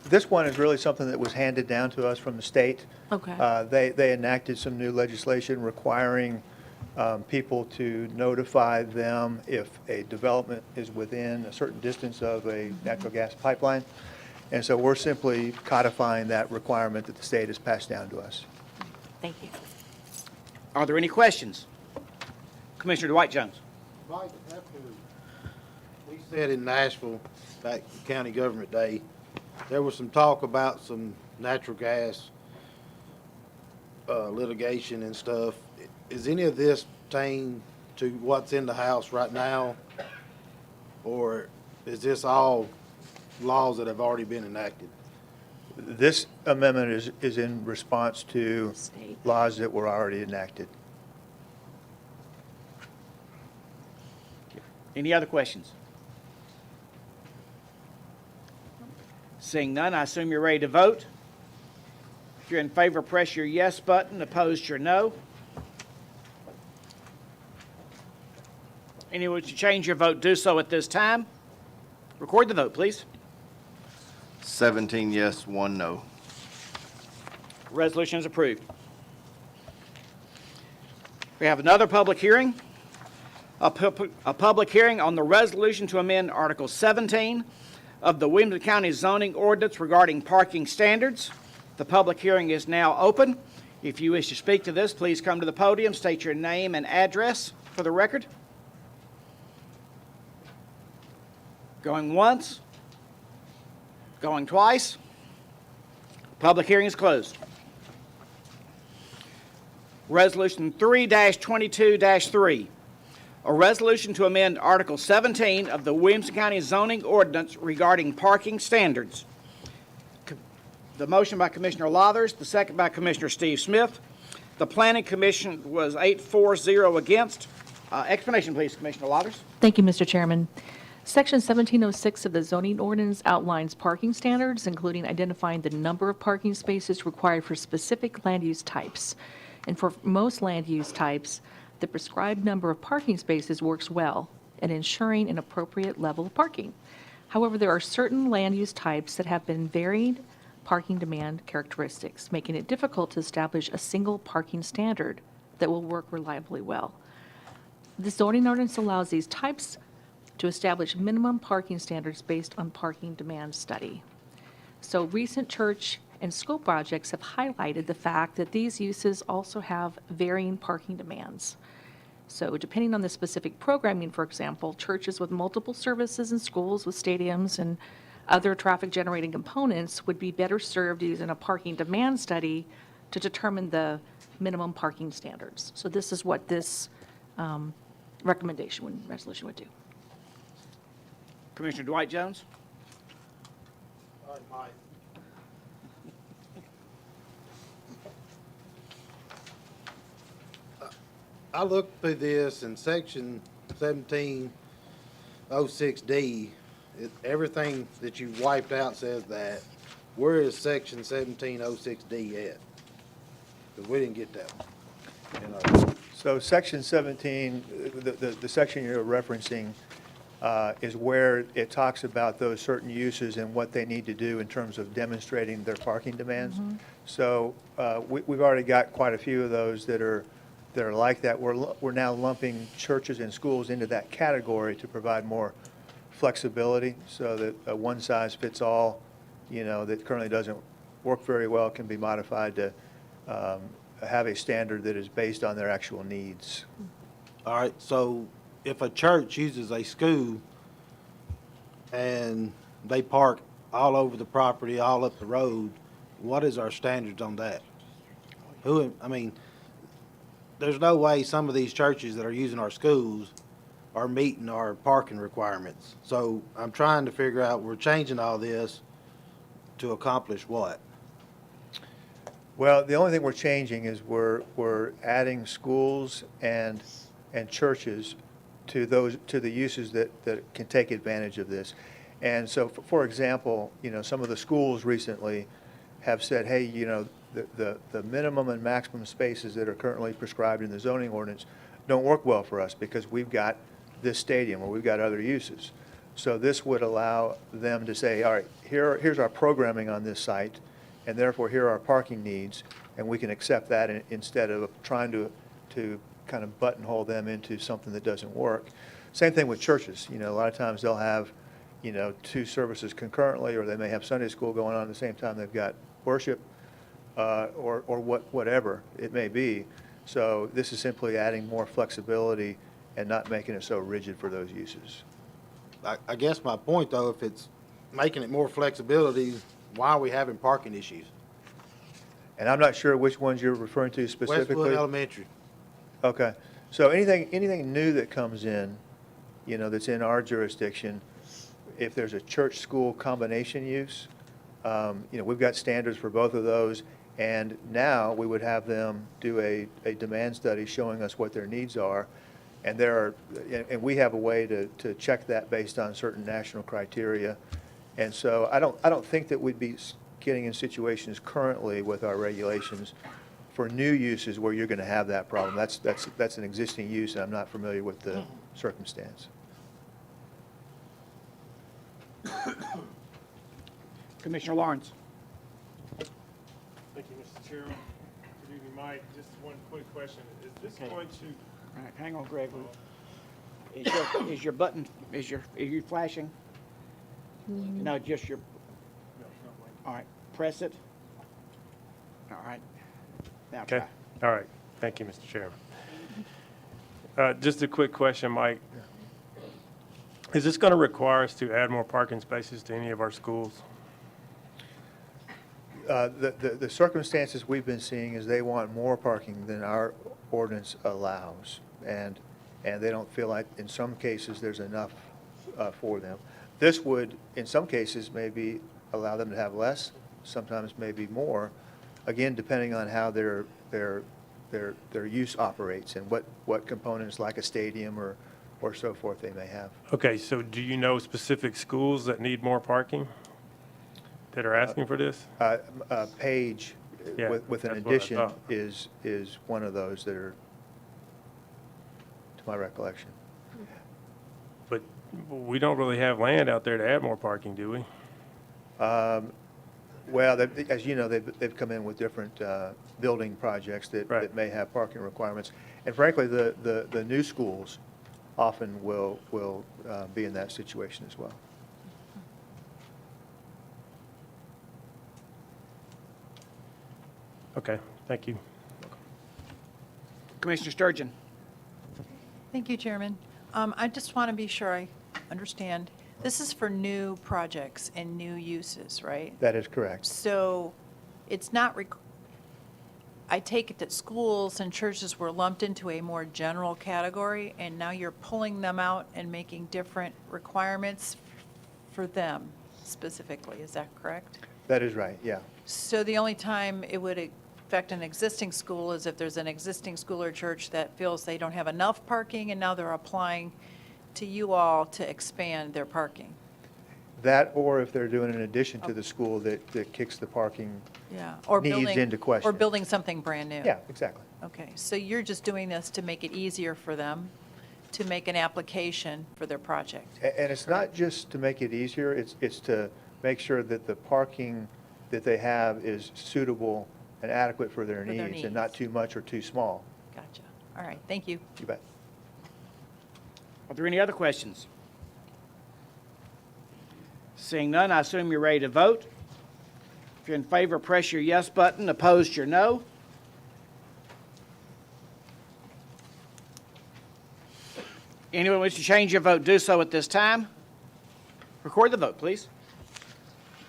this one is really something that was handed down to us from the state. Okay. They enacted some new legislation requiring people to notify them if a development is within a certain distance of a natural gas pipeline. And so we're simply codifying that requirement that the state has passed down to us. Thank you. Are there any questions? Commissioner Dwight Jones. Mike, after we said in Nashville, back County Government Day, there was some talk about some natural gas litigation and stuff. Is any of this pertain to what's in the House right now? Or is this all laws that have already been enacted? This amendment is in response to State. laws that were already enacted. Any other questions? Seeing none, I assume you're ready to vote. If you're in favor, press your yes button. Opposed, your no. Anyone to change your vote, do so at this time. Record the vote, please. 17 yes, 1 no. Resolution is approved. We have another public hearing. A public hearing on the resolution to amend Article 17 of the Williamson County zoning ordinance regarding parking standards. The public hearing is now open. If you wish to speak to this, please come to the podium, state your name and address for the record. Going once. Going twice. Public hearing is closed. Resolution 3-22-3. A resolution to amend Article 17 of the Williamson County zoning ordinance regarding parking standards. The motion by Commissioner Lathers, the second by Commissioner Steve Smith. The Planning Commission was 8-4-0 against. Explanation, please, Commissioner Lathers. Thank you, Mr. Chairman. Section 1706 of the zoning ordinance outlines parking standards, including identifying the number of parking spaces required for specific land use types. And for most land use types, the prescribed number of parking spaces works well in ensuring an appropriate level of parking. However, there are certain land use types that have been varied parking demand characteristics, making it difficult to establish a single parking standard that will work reliably well. The zoning ordinance allows these types to establish minimum parking standards based on parking demand study. So recent church and school projects have highlighted the fact that these uses also have varying parking demands. So depending on the specific programming, for example, churches with multiple services and schools with stadiums and other traffic generating components would be better served using a parking demand study to determine the minimum parking standards. So this is what this resolution would do. Commissioner Dwight Jones. All right, Mike. I looked through this in section 1706D, everything that you wiped out says that. Where is section 1706D at? Because we didn't get that one. So section 17, the section you're referencing is where it talks about those certain uses and what they need to do in terms of demonstrating their parking demands. So we've already got quite a few of those that are like that. We're now lumping churches and schools into that category to provide more flexibility so that a one-size-fits-all, that currently doesn't work very well can be modified to have a standard that is based on their actual needs. All right, so if a church uses a school and they park all over the property, all up the road, what is our standards on that? There's no way some of these churches that are using our schools are meeting our parking requirements. So I'm trying to figure out, we're changing all this to accomplish what? Well, the only thing we're changing is we're adding schools and and churches to the uses that can take advantage of this. And so, for example, some of the schools recently have said, hey, the minimum and maximum spaces that are currently prescribed in the zoning ordinance don't work well for us because we've got this stadium or we've got other uses. So this would allow them to say, all right, here's our programming on this site, and therefore here are our parking needs, and we can accept that instead of trying to kind of buttonhole them into something that doesn't work. Same thing with churches. A lot of times they'll have, 2 services concurrently, or they may have Sunday school going on at the same time they've got worship, or whatever it may be. So this is simply adding more flexibility and not making it so rigid for those uses. I guess my point, though, if it's making it more flexibility, why are we having parking issues? And I'm not sure which ones you're referring to specifically. Westwood Elementary. Okay. So anything new that comes in, that's in our jurisdiction, if there's a church-school combination use, we've got standards for both of those, and now we would have them do a demand study showing us what their needs are, and we have a way to check that based on certain national criteria. And so I don't think that we'd be getting in situations currently with our regulations for new uses where you're going to have that problem. That's an existing use, and I'm not familiar with the circumstance. Commissioner Lawrence. Thank you, Mr. Chairman. Good evening, Mike. Just one quick question. Is this going to... All right, hang on, Greg. Is your button, are you flashing? No, just your, all right, press it. All right, now Okay. try. All right. Thank you, Mr. Chairman. Just a quick question, Mike. Is this going to require us to add more parking spaces to any of our schools? The circumstances we've been seeing is they want more parking than our ordinance allows, and they don't feel like in some cases there's enough for them. This would, in some cases, maybe allow them to have less, sometimes maybe more, again, depending on how their use operates and what components like a stadium or so forth they may have. Okay, so do you know specific schools that need more parking that are asking for this? Page, Yeah, with an that's what I addition, thought. is one of those that are, to my recollection. But we don't really have land out there to add more parking, do we? Well, as you know, they've come in with different building projects that may have parking requirements. And frankly, the new schools often will be in that situation as well. Okay, thank you. Commissioner Sturgeon. Thank you, Chairman. I just want to be sure I understand. This is for new projects and new uses, right? That is correct. So it's not, I take it that schools and churches were lumped into a more general category, and now you're pulling them out and making different requirements for them specifically. Is that correct? That is right, yeah. So the only time it would affect an existing school is if there's an existing school or church that feels they don't have enough parking, and now they're applying to you all to expand their parking. That, or if they're doing an addition to the school that kicks the parking Yeah, or needs building, into question. or building something brand new. Yeah, exactly. Okay, so you're just doing this to make it easier for them to make an application for their project. And it's not just to make it easier, it's to make sure that the parking that they have is suitable and adequate for their needs, and not too much or too small. Gotcha. All right, thank you. You bet. Are there any other questions? Seeing none, I assume you're ready to vote. If you're in favor, press your yes button. Opposed, your no. Anyone wish to change your vote, do so at this time. Record the vote, please.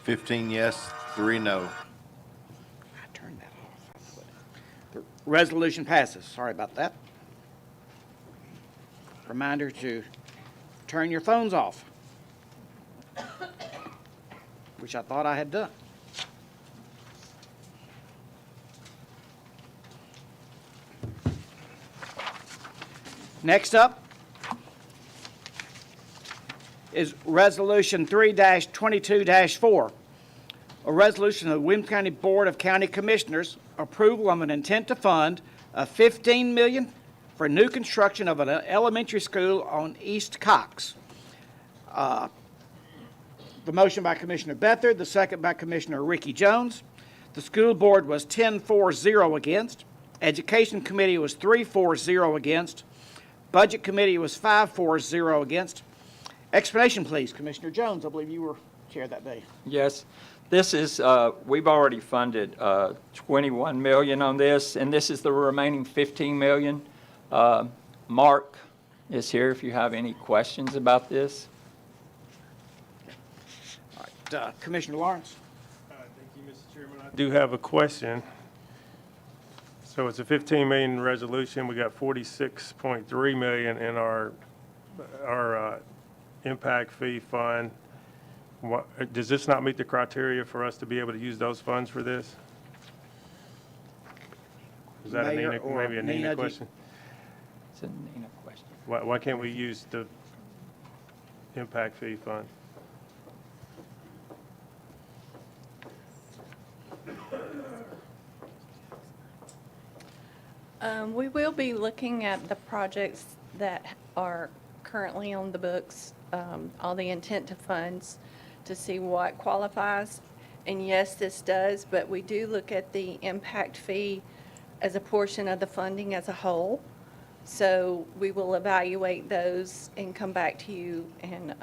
15 yes, 3 no. I turned that off. The resolution passes. Sorry about that. Reminder to turn your phones off, which I thought I had done. Next up is Resolution 3-22-4, a resolution of the Williamson County Board of County Commissioners, approval of an intent to fund of $15 million for new construction of an elementary school on East Cox. The motion by Commissioner Beathard, the second by Commissioner Ricky Jones. The school board was 10-4-0 against. Education committee was 3-4-0 against. Budget committee was 5-4-0 against. Explanation, please. Commissioner Jones, I believe you were chair that day. Yes. This is, we've already funded $21 million on this, and this is the remaining $15 million. Mark is here if you have any questions about this. All right, Commissioner Lawrence. Thank you, Mr. Chairman. I do have a question. So it's a $15 million resolution. We got $46.3 million in our impact fee fund. Does this not meet the criteria for us to be able to use those funds for this? Is that Mayor maybe a Nina question? It's a Nina question. Why can't we use the impact fee fund? We will be looking at the projects that are currently on the books, all the intent to funds, to see what qualifies. And yes, this does, but we do look at the impact fee as a portion of the funding as a whole. So we will evaluate those and come back to you and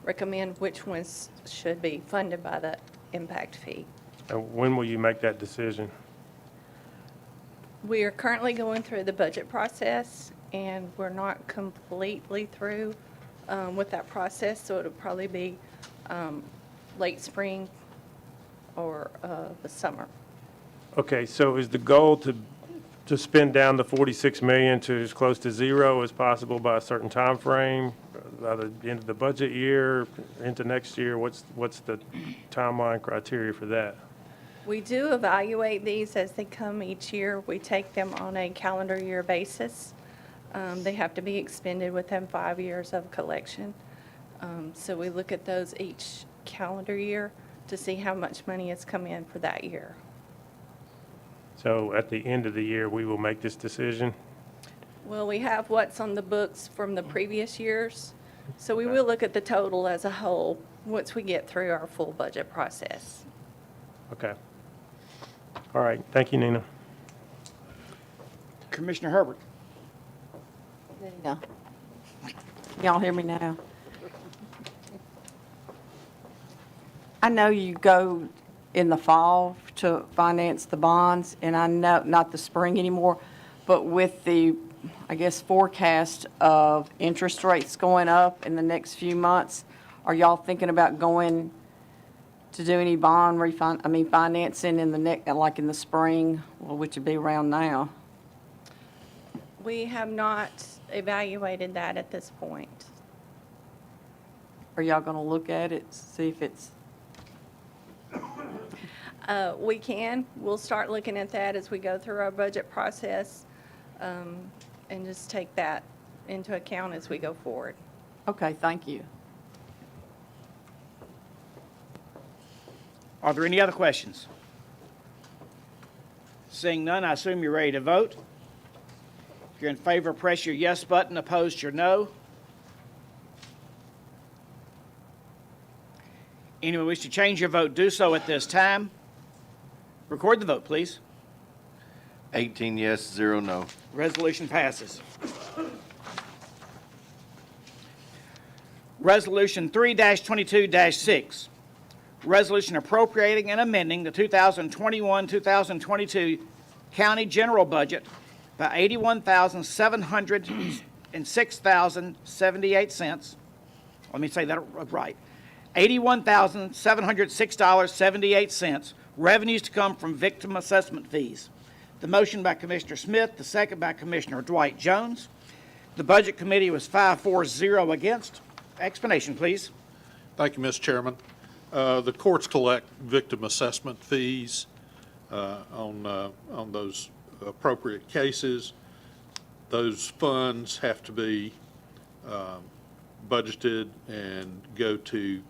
recommend which ones should be funded by the impact fee. And when will you make that decision? We are currently going through the budget process, and we're not completely through with that process, so it'll probably be late spring or the summer. Okay, so is the goal to spend down the $46 million to as close to zero as possible by a certain time frame, by the end of the budget year, into next year? What's the timeline criteria for that? We do evaluate these as they come each year. We take them on a calendar year basis. They have to be expended within 5 years of collection. So we look at those each calendar year to see how much money has come in for that year. So at the end of the year, we will make this decision? Well, we have what's on the books from the previous years. So we will look at the total as a whole once we get through our full budget process. Okay. All right, thank you, Nina. Commissioner Herbert. No. Y'all hear me now? I know you go in the fall to finance the bonds, and I know, not the spring anymore, but with the, I guess, forecast of interest rates going up in the next few months, are y'all thinking about going to do any bond financing in the like in the spring, which would be around now? We have not evaluated that at this point. Are y'all going to look at it, see if it's? We can. We'll start looking at that as we go through our budget process, and just take that into account as we go forward. Okay, thank you. Are there any other questions? Seeing none, I assume you're ready to vote. If you're in favor, press your yes button. Opposed, your no. Anyone wish to change your vote, do so at this time. Record the vote, please. 18 yes, 0 no. Resolution passes. Resolution 3-22-6. Resolution appropriating and amending the 2021-2022 county general budget by $81,706.78. Let me say that right. $81,706.78, revenues to come from victim assessment fees. The motion by Commissioner Smith, the second by Commissioner Dwight Jones. The Budget Committee was 5-4-0 against. Explanation, please. Thank you, Mr. Chairman. The courts collect victim assessment fees on those appropriate cases. Those funds have to be budgeted and go to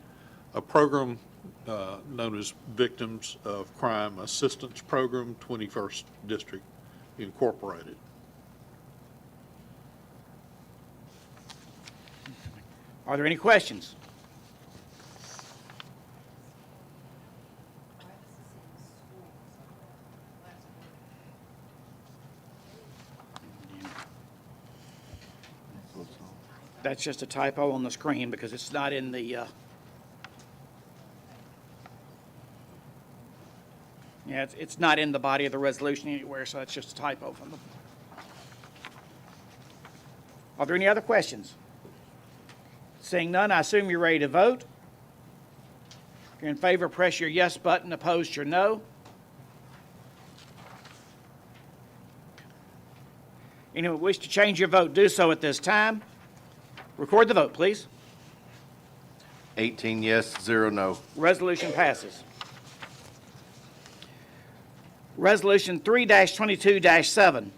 a program known as Victims of Crime Assistance Program, 21st District Incorporated. Are there any questions? That's just a typo on the screen because it's not in the, yeah, it's not in the body of the resolution anywhere, so that's just a typo from the. Are there any other questions? Seeing none, I assume you're ready to vote. If you're in favor, press your yes button. Opposed, your no. Anyone who wish to change your vote, do so at this time. Record the vote, please. 18 yes, 0 no. Resolution passes. Resolution 3-22-7.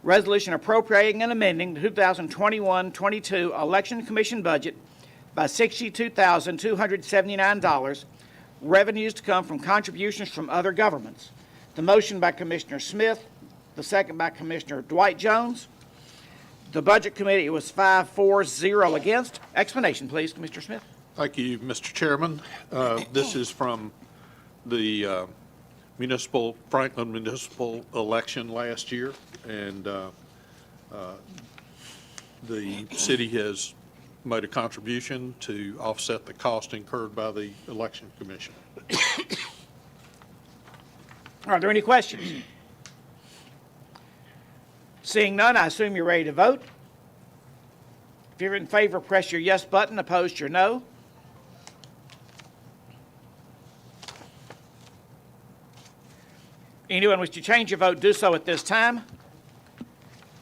Resolution appropriating and amending the 2021-22 Election Commission budget by $62,279. Revenues to come from contributions from other governments. The motion by Commissioner Smith, the second by Commissioner Dwight Jones. The Budget Committee was 5-4-0 against. Explanation, please, Commissioner Smith. Thank you, Mr. Chairman. This is from the Franklin municipal election last year, and the city has made a contribution to offset the cost incurred by the election commission. Are there any questions? Seeing none, I assume you're ready to vote. If you're in favor, press your yes button. Opposed, your no. Anyone wish to change your vote, do so at this time.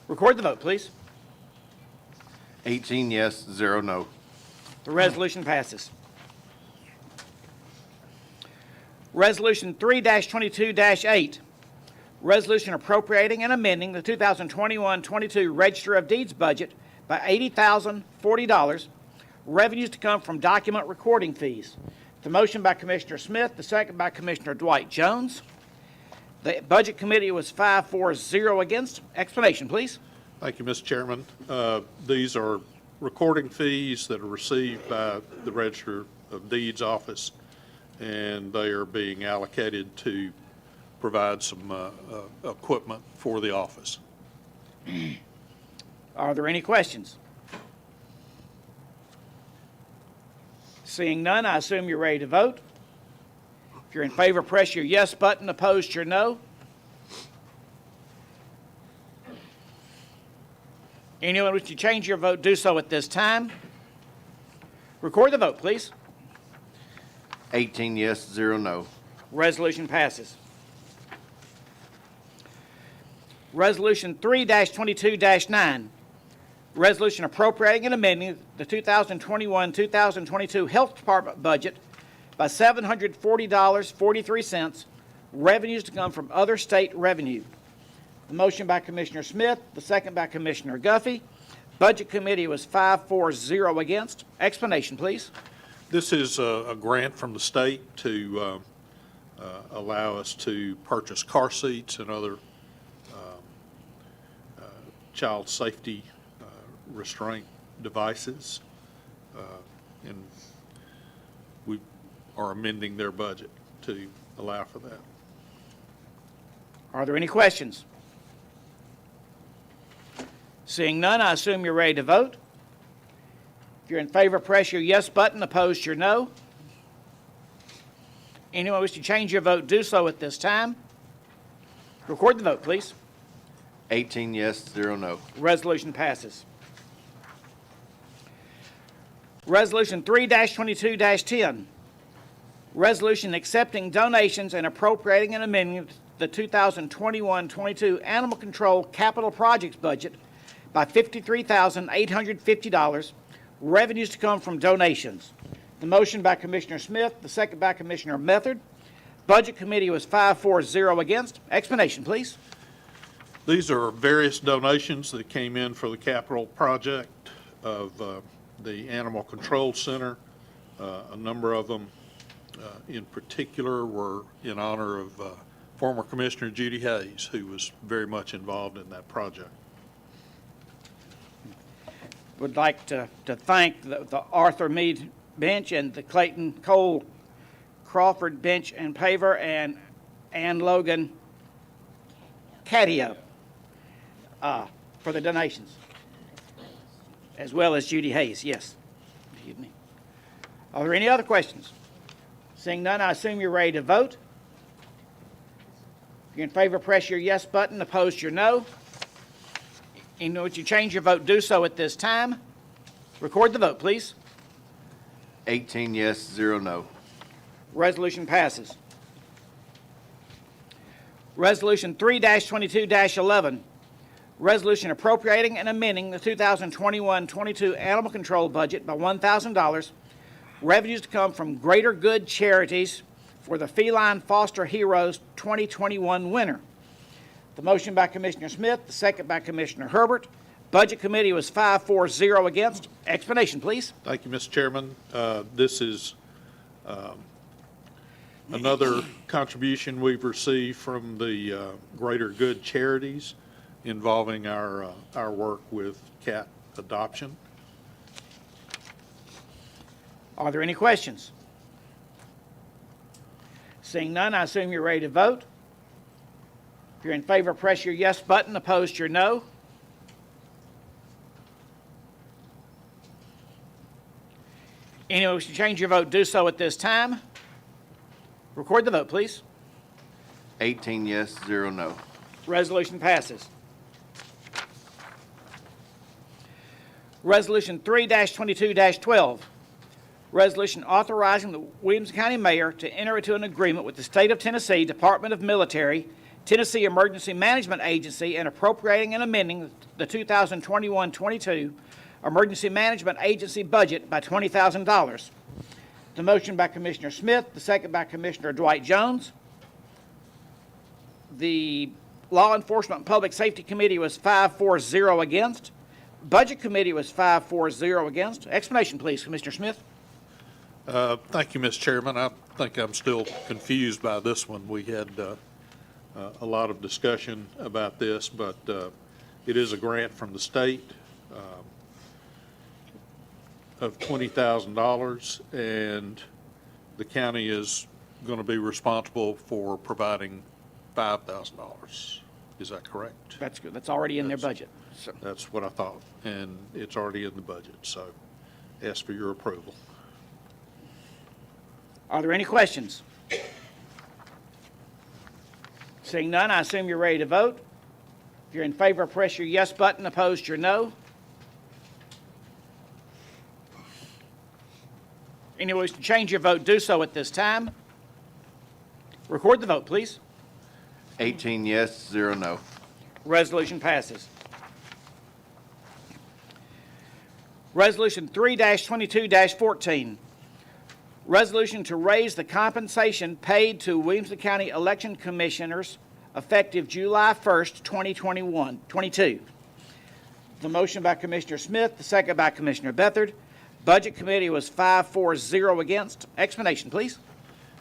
Record the vote, please. 18 yes, 0 no. The resolution passes. Resolution 3-22-8. Resolution appropriating and amending the 2021-22 Register of Deeds budget by $80,040. Revenues to come from document recording fees. The motion by Commissioner Smith, the second by Commissioner Dwight Jones. The Budget Committee was 5-4-0 against. Explanation, please. Thank you, Mr. Chairman. These are recording fees that are received by the Register of Deeds office, and they are being allocated to provide some equipment for the office. Are there any questions? Seeing none, I assume you're ready to vote. If you're in favor, press your yes button. Opposed, your no. Anyone wishing to change your vote, do so at this time. Record the vote, please. 18 yes, 0 no. Resolution passes. Resolution 3-22-9. Resolution appropriating and amending the 2021-2022 Health Department budget by $740.43. Revenues to come from other state revenue. The motion by Commissioner Smith, the second by Commissioner Guffey. Budget Committee was 5-4-0 against. Explanation, please. This is a grant from the state to allow us to purchase car seats and other child safety restraint devices, and we are amending their budget to allow for that. Are there any questions? Seeing none, I assume you're ready to vote. If you're in favor, press your yes button. Opposed, your no. Anyone wish to change your vote, do so at this time. Record the vote, please. 18 yes, 0 no. Resolution passes. Resolution 3-22-10. Resolution accepting donations and appropriating and amending the 2021-22 Animal Control Capital Projects budget by $53,850. Revenues to come from donations. The motion by Commissioner Smith, the second by Commissioner Method. Budget Committee was 5-4-0 against. Explanation, please. These are various donations that came in for the capital project of the Animal Control Center. A number of them in particular were in honor of former Commissioner Judy Hayes, who was very much involved in that project. Would like to thank the Arthur Meade Bench and the Clayton Cole Crawford Bench and Paver and Ann Logan Catio for the donations, as well as Judy Hayes, yes. Excuse me. Are there any other questions? Seeing none, I assume you're ready to vote. If you're in favor, press your yes button. Opposed, your no. And would you change your vote, do so at this time. Record the vote, please. 18 yes, 0 no. Resolution passes. Resolution 3-22-11, resolution appropriating and amending the 2021-22 animal control budget by $1,000, revenues to come from Greater Good Charities for the Feline Foster Heroes 2021 winner. The motion by Commissioner Smith, the second by Commissioner Herbert. Budget Committee was 5-4-0 against. Explanation, please. Thank you, Mr. Chairman. This is another contribution we've received from the Greater Good Charities involving our work with cat adoption. Are there any questions? Seeing none, I assume you're ready to vote. If you're in favor, press your yes button. Opposed, your no. Anyone wishing to change your vote, do so at this time. Record the vote, please. 18 yes, 0 no. Resolution passes. Resolution 3-22-12, resolution authorizing the Williamson County Mayor to enter into an agreement with the State of Tennessee Department of Military, Tennessee Emergency Management Agency, and appropriating and amending the 2021-22 Emergency Management Agency budget by $20,000. The motion by Commissioner Smith, the second by Commissioner Dwight Jones. The Law Enforcement and Public Safety Committee was 5-4-0 against. Budget Committee was 5-4-0 against. Explanation, please, Commissioner Smith. Thank you, Mr. Chairman. I think I'm still confused by this one. We had a lot of discussion about this, but it is a grant from the state of $20,000, and the county is going to be responsible for providing $5,000. Is that correct? That's good. That's already in their budget. So. That's what I thought, and it's already in the budget, so ask for your approval. Are there any questions? Seeing none, I assume you're ready to vote. If you're in favor, press your yes button. Opposed, your no. Anyone wishing to change your vote, do so at this time. Record the vote, please. 18 yes, 0 no. Resolution passes. Resolution 3-22-14, resolution to raise the compensation paid to Williamson County Election Commissioners effective July 1st, 2022. The motion by Commissioner Smith, the second by Commissioner Bethard. Budget Committee was 5-4-0 against. Explanation, please.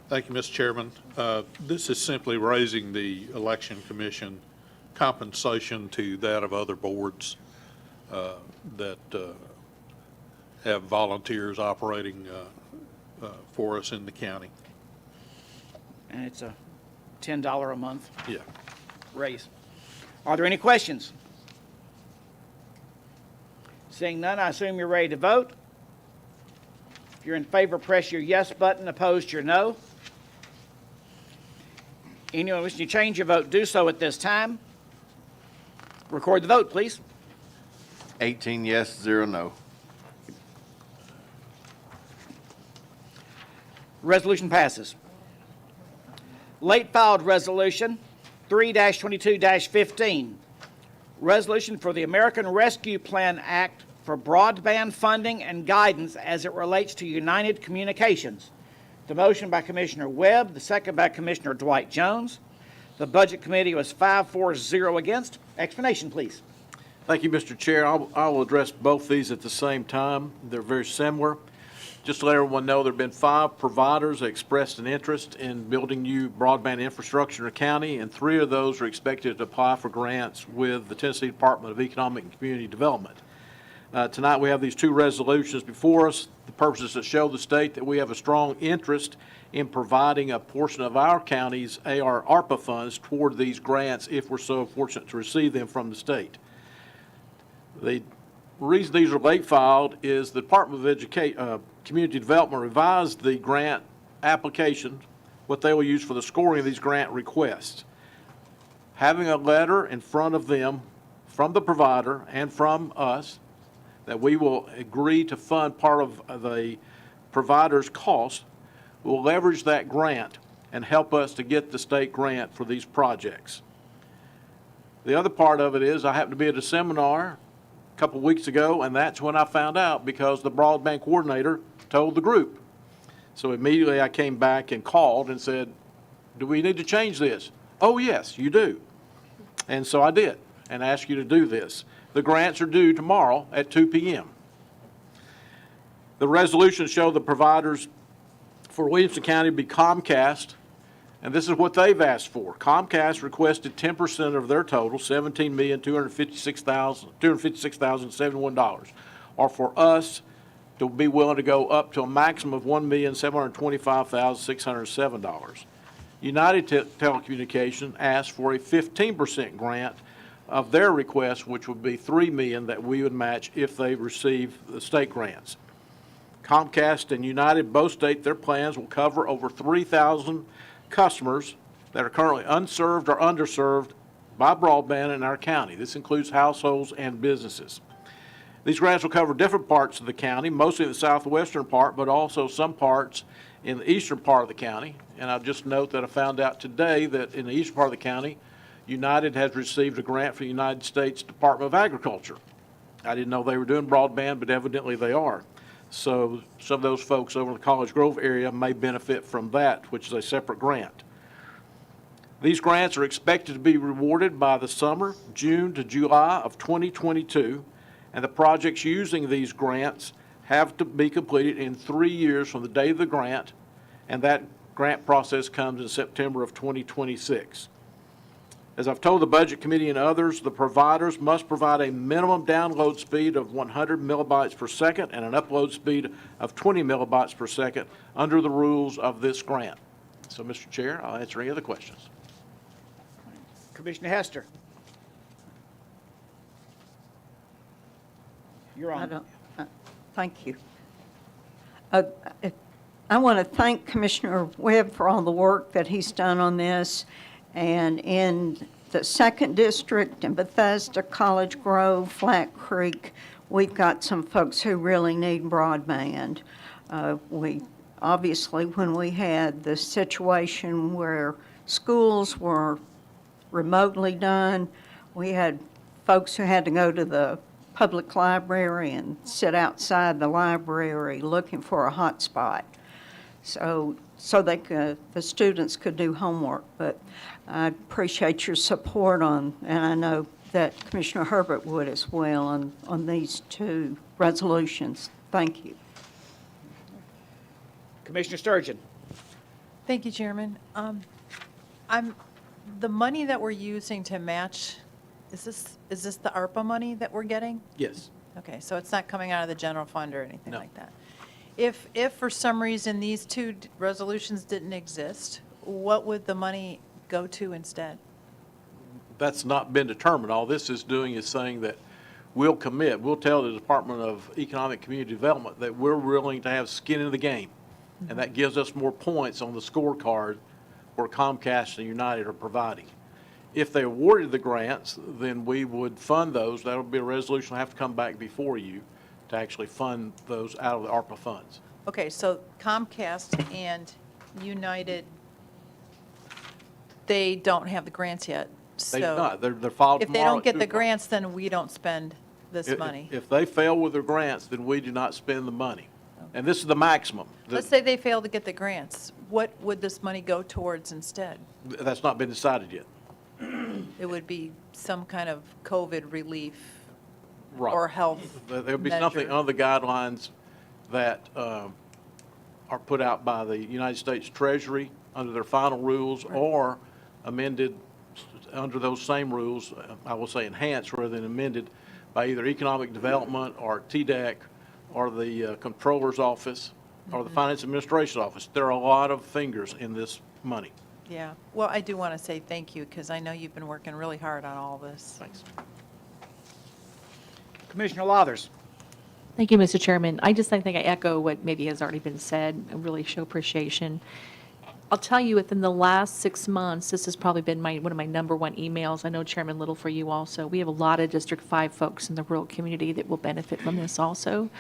Thank you, Mr. Chairman. This is simply raising the Election Commission compensation to that of other boards that have volunteers operating for us in the county. And it's a $10 a month Yeah. raise. Are there any questions? Seeing none, I assume you're ready to vote. If you're in favor, press your yes button. Opposed, your no. Anyone wishing to change your vote, do so at this time. Record the vote, please. 18 yes, 0 no. Resolution passes. Late filed resolution 3-22-15. Resolution for the American Rescue Plan Act for broadband funding and guidance as it relates to United Communications. The motion by Commissioner Webb, the second by Commissioner Dwight Jones. The Budget Committee was 5-4-0 against. Explanation, please. Thank you, Mr. Chair. I will address both these at the same time. They're very similar. Just to let everyone know, there have been 5 providers that expressed an interest in building new broadband infrastructure in the county, and 3 of those are expected to apply for grants with the Tennessee Department of Economic and Community Development. Tonight we have these 2 resolutions before us. The purposes that show the state that we have a strong interest in providing a portion of our county's ARPA funds toward these grants if we're so fortunate to receive them from the state. The reason these are late filed is the Department of Community Development revised the grant application, what they will use for the scoring of these grant requests. Having a letter in front of them from the provider and from us that we will agree to fund part of the provider's cost will leverage that grant and help us to get the state grant for these projects. The other part of it is I happened to be at a seminar a couple of weeks ago, and that's when I found out because the broadband coordinator told the group. So immediately I came back and called and said, do we need to change this? Oh, yes, you do. And so I did and asked you to do this. The grants are due tomorrow at 2 p.m. The resolutions show the providers for Williamson County to be Comcast, and this is what they've asked for. Comcast requested 10% of their total, $17,256,071, or for us to be willing to go up to a maximum of $1,725,607. United Telecommunications asked for a 15% grant of their request, which would be $3 million that we would match if they receive the state grants. Comcast and United both state their plans will cover over 3,000 customers that are currently unserved or underserved by broadband in our county. This includes households and businesses. These grants will cover different parts of the county, mostly the southwestern part, but also some parts in the eastern part of the county. And I'll just note that I found out today that in the eastern part of the county, United has received a grant from the United States Department of Agriculture. I didn't know they were doing broadband, but evidently they are. So some of those folks over in the College Grove area may benefit from that, which is a separate grant. These grants are expected to be rewarded by the summer, June to July of 2022, and the projects using these grants have to be completed in 3 years from the date of the grant, and that grant process comes in September of 2026. As I've told the Budget Committee and others, the providers must provide a minimum download speed of 100 millibytes per second and an upload speed of 20 millibytes per second under the rules of this grant. So, Mr. Chair, I'll answer any other questions. Commissioner Hester. You're on. Thank you. I want to thank Commissioner Webb for all the work that he's done on this. And in the 2nd District, in Bethesda, College Grove, Flat Creek, we've got some folks who really need broadband. Obviously, when we had the situation where schools were remotely done, we had folks who had to go to the public library and sit outside the library looking for a hotspot. So the students could do homework. But I appreciate your support on, and I know that Commissioner Herbert would as well, on these 2 resolutions. Thank you. Commissioner Sturgeon. Thank you, Chairman. The money that we're using to match, is this the ARPA money that we're getting? Yes. Okay, so it's not coming out of the general fund or anything No. like that. If for some reason these 2 resolutions didn't exist, what would the money go to instead? That's not been determined. All this is doing is saying that we'll tell the Department of Economic and Community Development that we're willing to have skin in the game. And that gives us more points on the scorecard where Comcast and United are providing. If they awarded the grants, then we would fund those. That'll be a resolution that'll have to come back before you to actually fund those out of the ARPA funds. Okay, so Comcast and United, they don't have the grants yet. They do So not. They're filed if they tomorrow don't at get 2 the o'clock. grants, then we don't spend this If- money. If they fail with their grants, then we do not spend the money. And this is the maximum. Let's say they fail to get the grants. What would this money go towards instead? That's not been decided yet. it would be some kind of COVID relief Right. or health There'll be something measure. on the guidelines that are put out by the United States Treasury under their final rules or amended under those same rules, I will say enhanced rather than amended, by either Economic Development or TDEC or the Controller's Office or the Finance Administration Office. There are a lot of fingers in this money. Yeah, well, I do want to say thank you, because I know you've been working really hard on all this. Thanks. Commissioner Lathers. Thank you, Mr. Chairman. I just think I echo what maybe has already been said. I really show appreciation. I'll tell you, within the last 6 months, this has probably been one of my number one emails. I know Chairman Little for you also. We have a lot of District 5 folks in the rural community that will benefit from this also.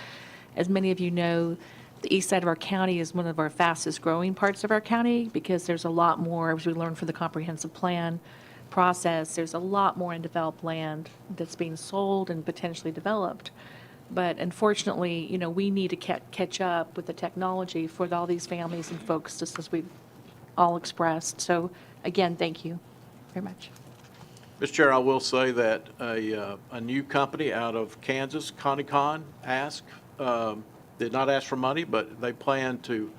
As many of you know, the east side of our county is one of our fastest growing parts of our county because there's a lot more, as we learned from the comprehensive plan process, there's a lot more undeveloped land that's being sold and potentially developed. But unfortunately, you know, we need to catch up with the technology for all these families and folks, just as we've all expressed. So again, thank you very much. Mr. Chair, I will say that a new company out of Kansas, Conicon, did not ask for money, but they plan to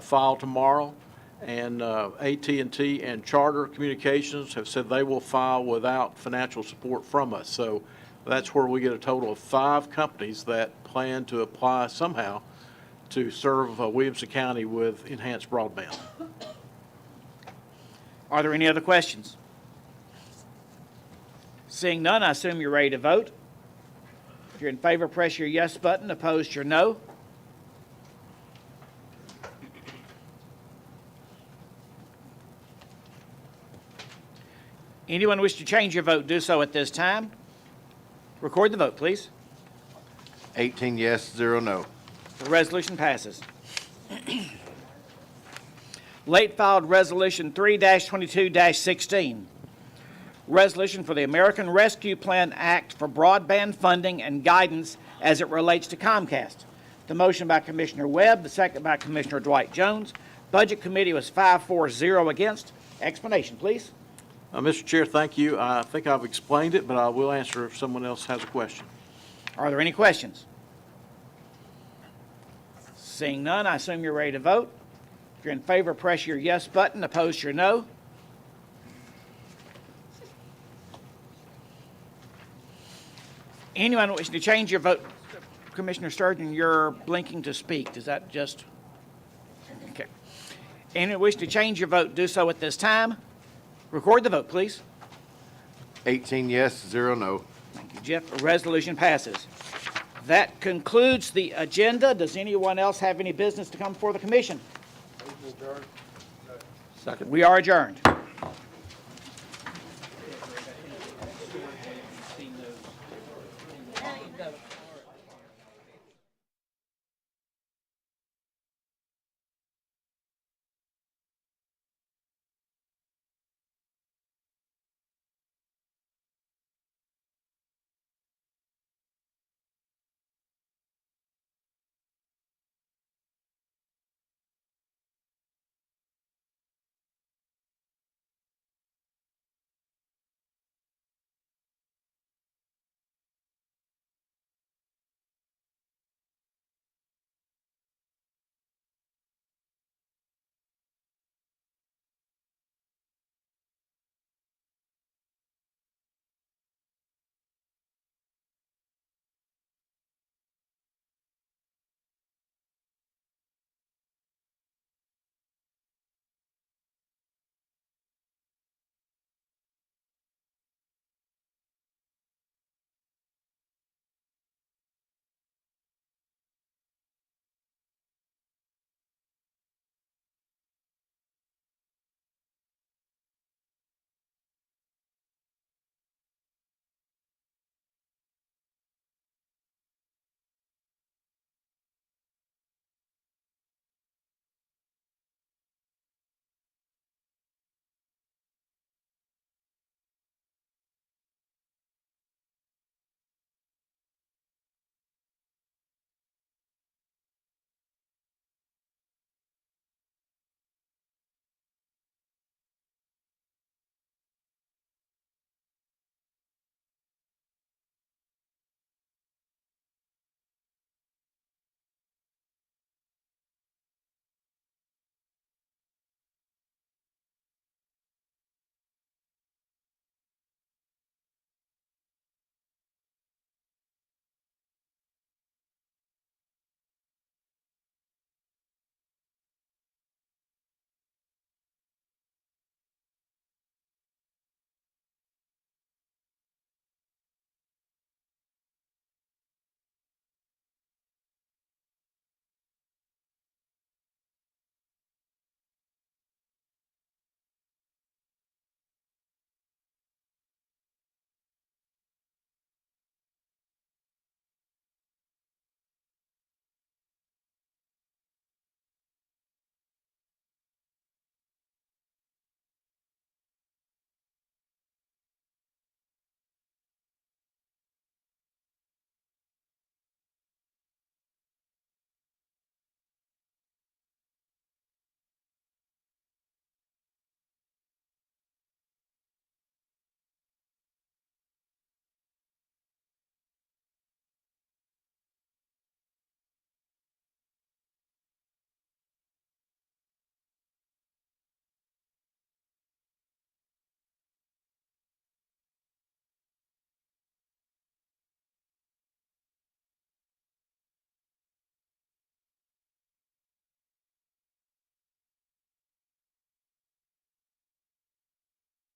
file tomorrow. And AT&T and Charter Communications have said they will file without financial support from us. So that's where we get a total of 5 companies that plan to apply somehow to serve Williamson County with enhanced broadband. Are there any other questions? Seeing none, I assume you're ready to vote. If you're in favor, press your yes button. Opposed, your no. Anyone wish to change your vote, do so at this time. Record the vote, please. 18 yes, 0 no. The resolution passes. Late filed Resolution 3-22-16. Resolution for the American Rescue Plan Act for broadband funding and guidance as it relates to Comcast. The motion by Commissioner Webb, the second by Commissioner Dwight Jones. Budget Committee was 5-4-0 against. Explanation, please. Mr. Chair, thank you. I think I've explained it, but I will answer if someone else has a question. Are there any questions? Seeing none, I assume you're ready to vote. If you're in favor, press your yes button. Opposed, your no. Anyone wishing to change your vote? Commissioner Sturgeon, you're blinking to speak. Does that just? Okay. Anyone wishing to change your vote, do so at this time. Record the vote, please. 18 yes, 0 no. Thank you, Jeff. The resolution passes. That concludes the agenda. Does anyone else have any business to come before the commission? Second. We are adjourned.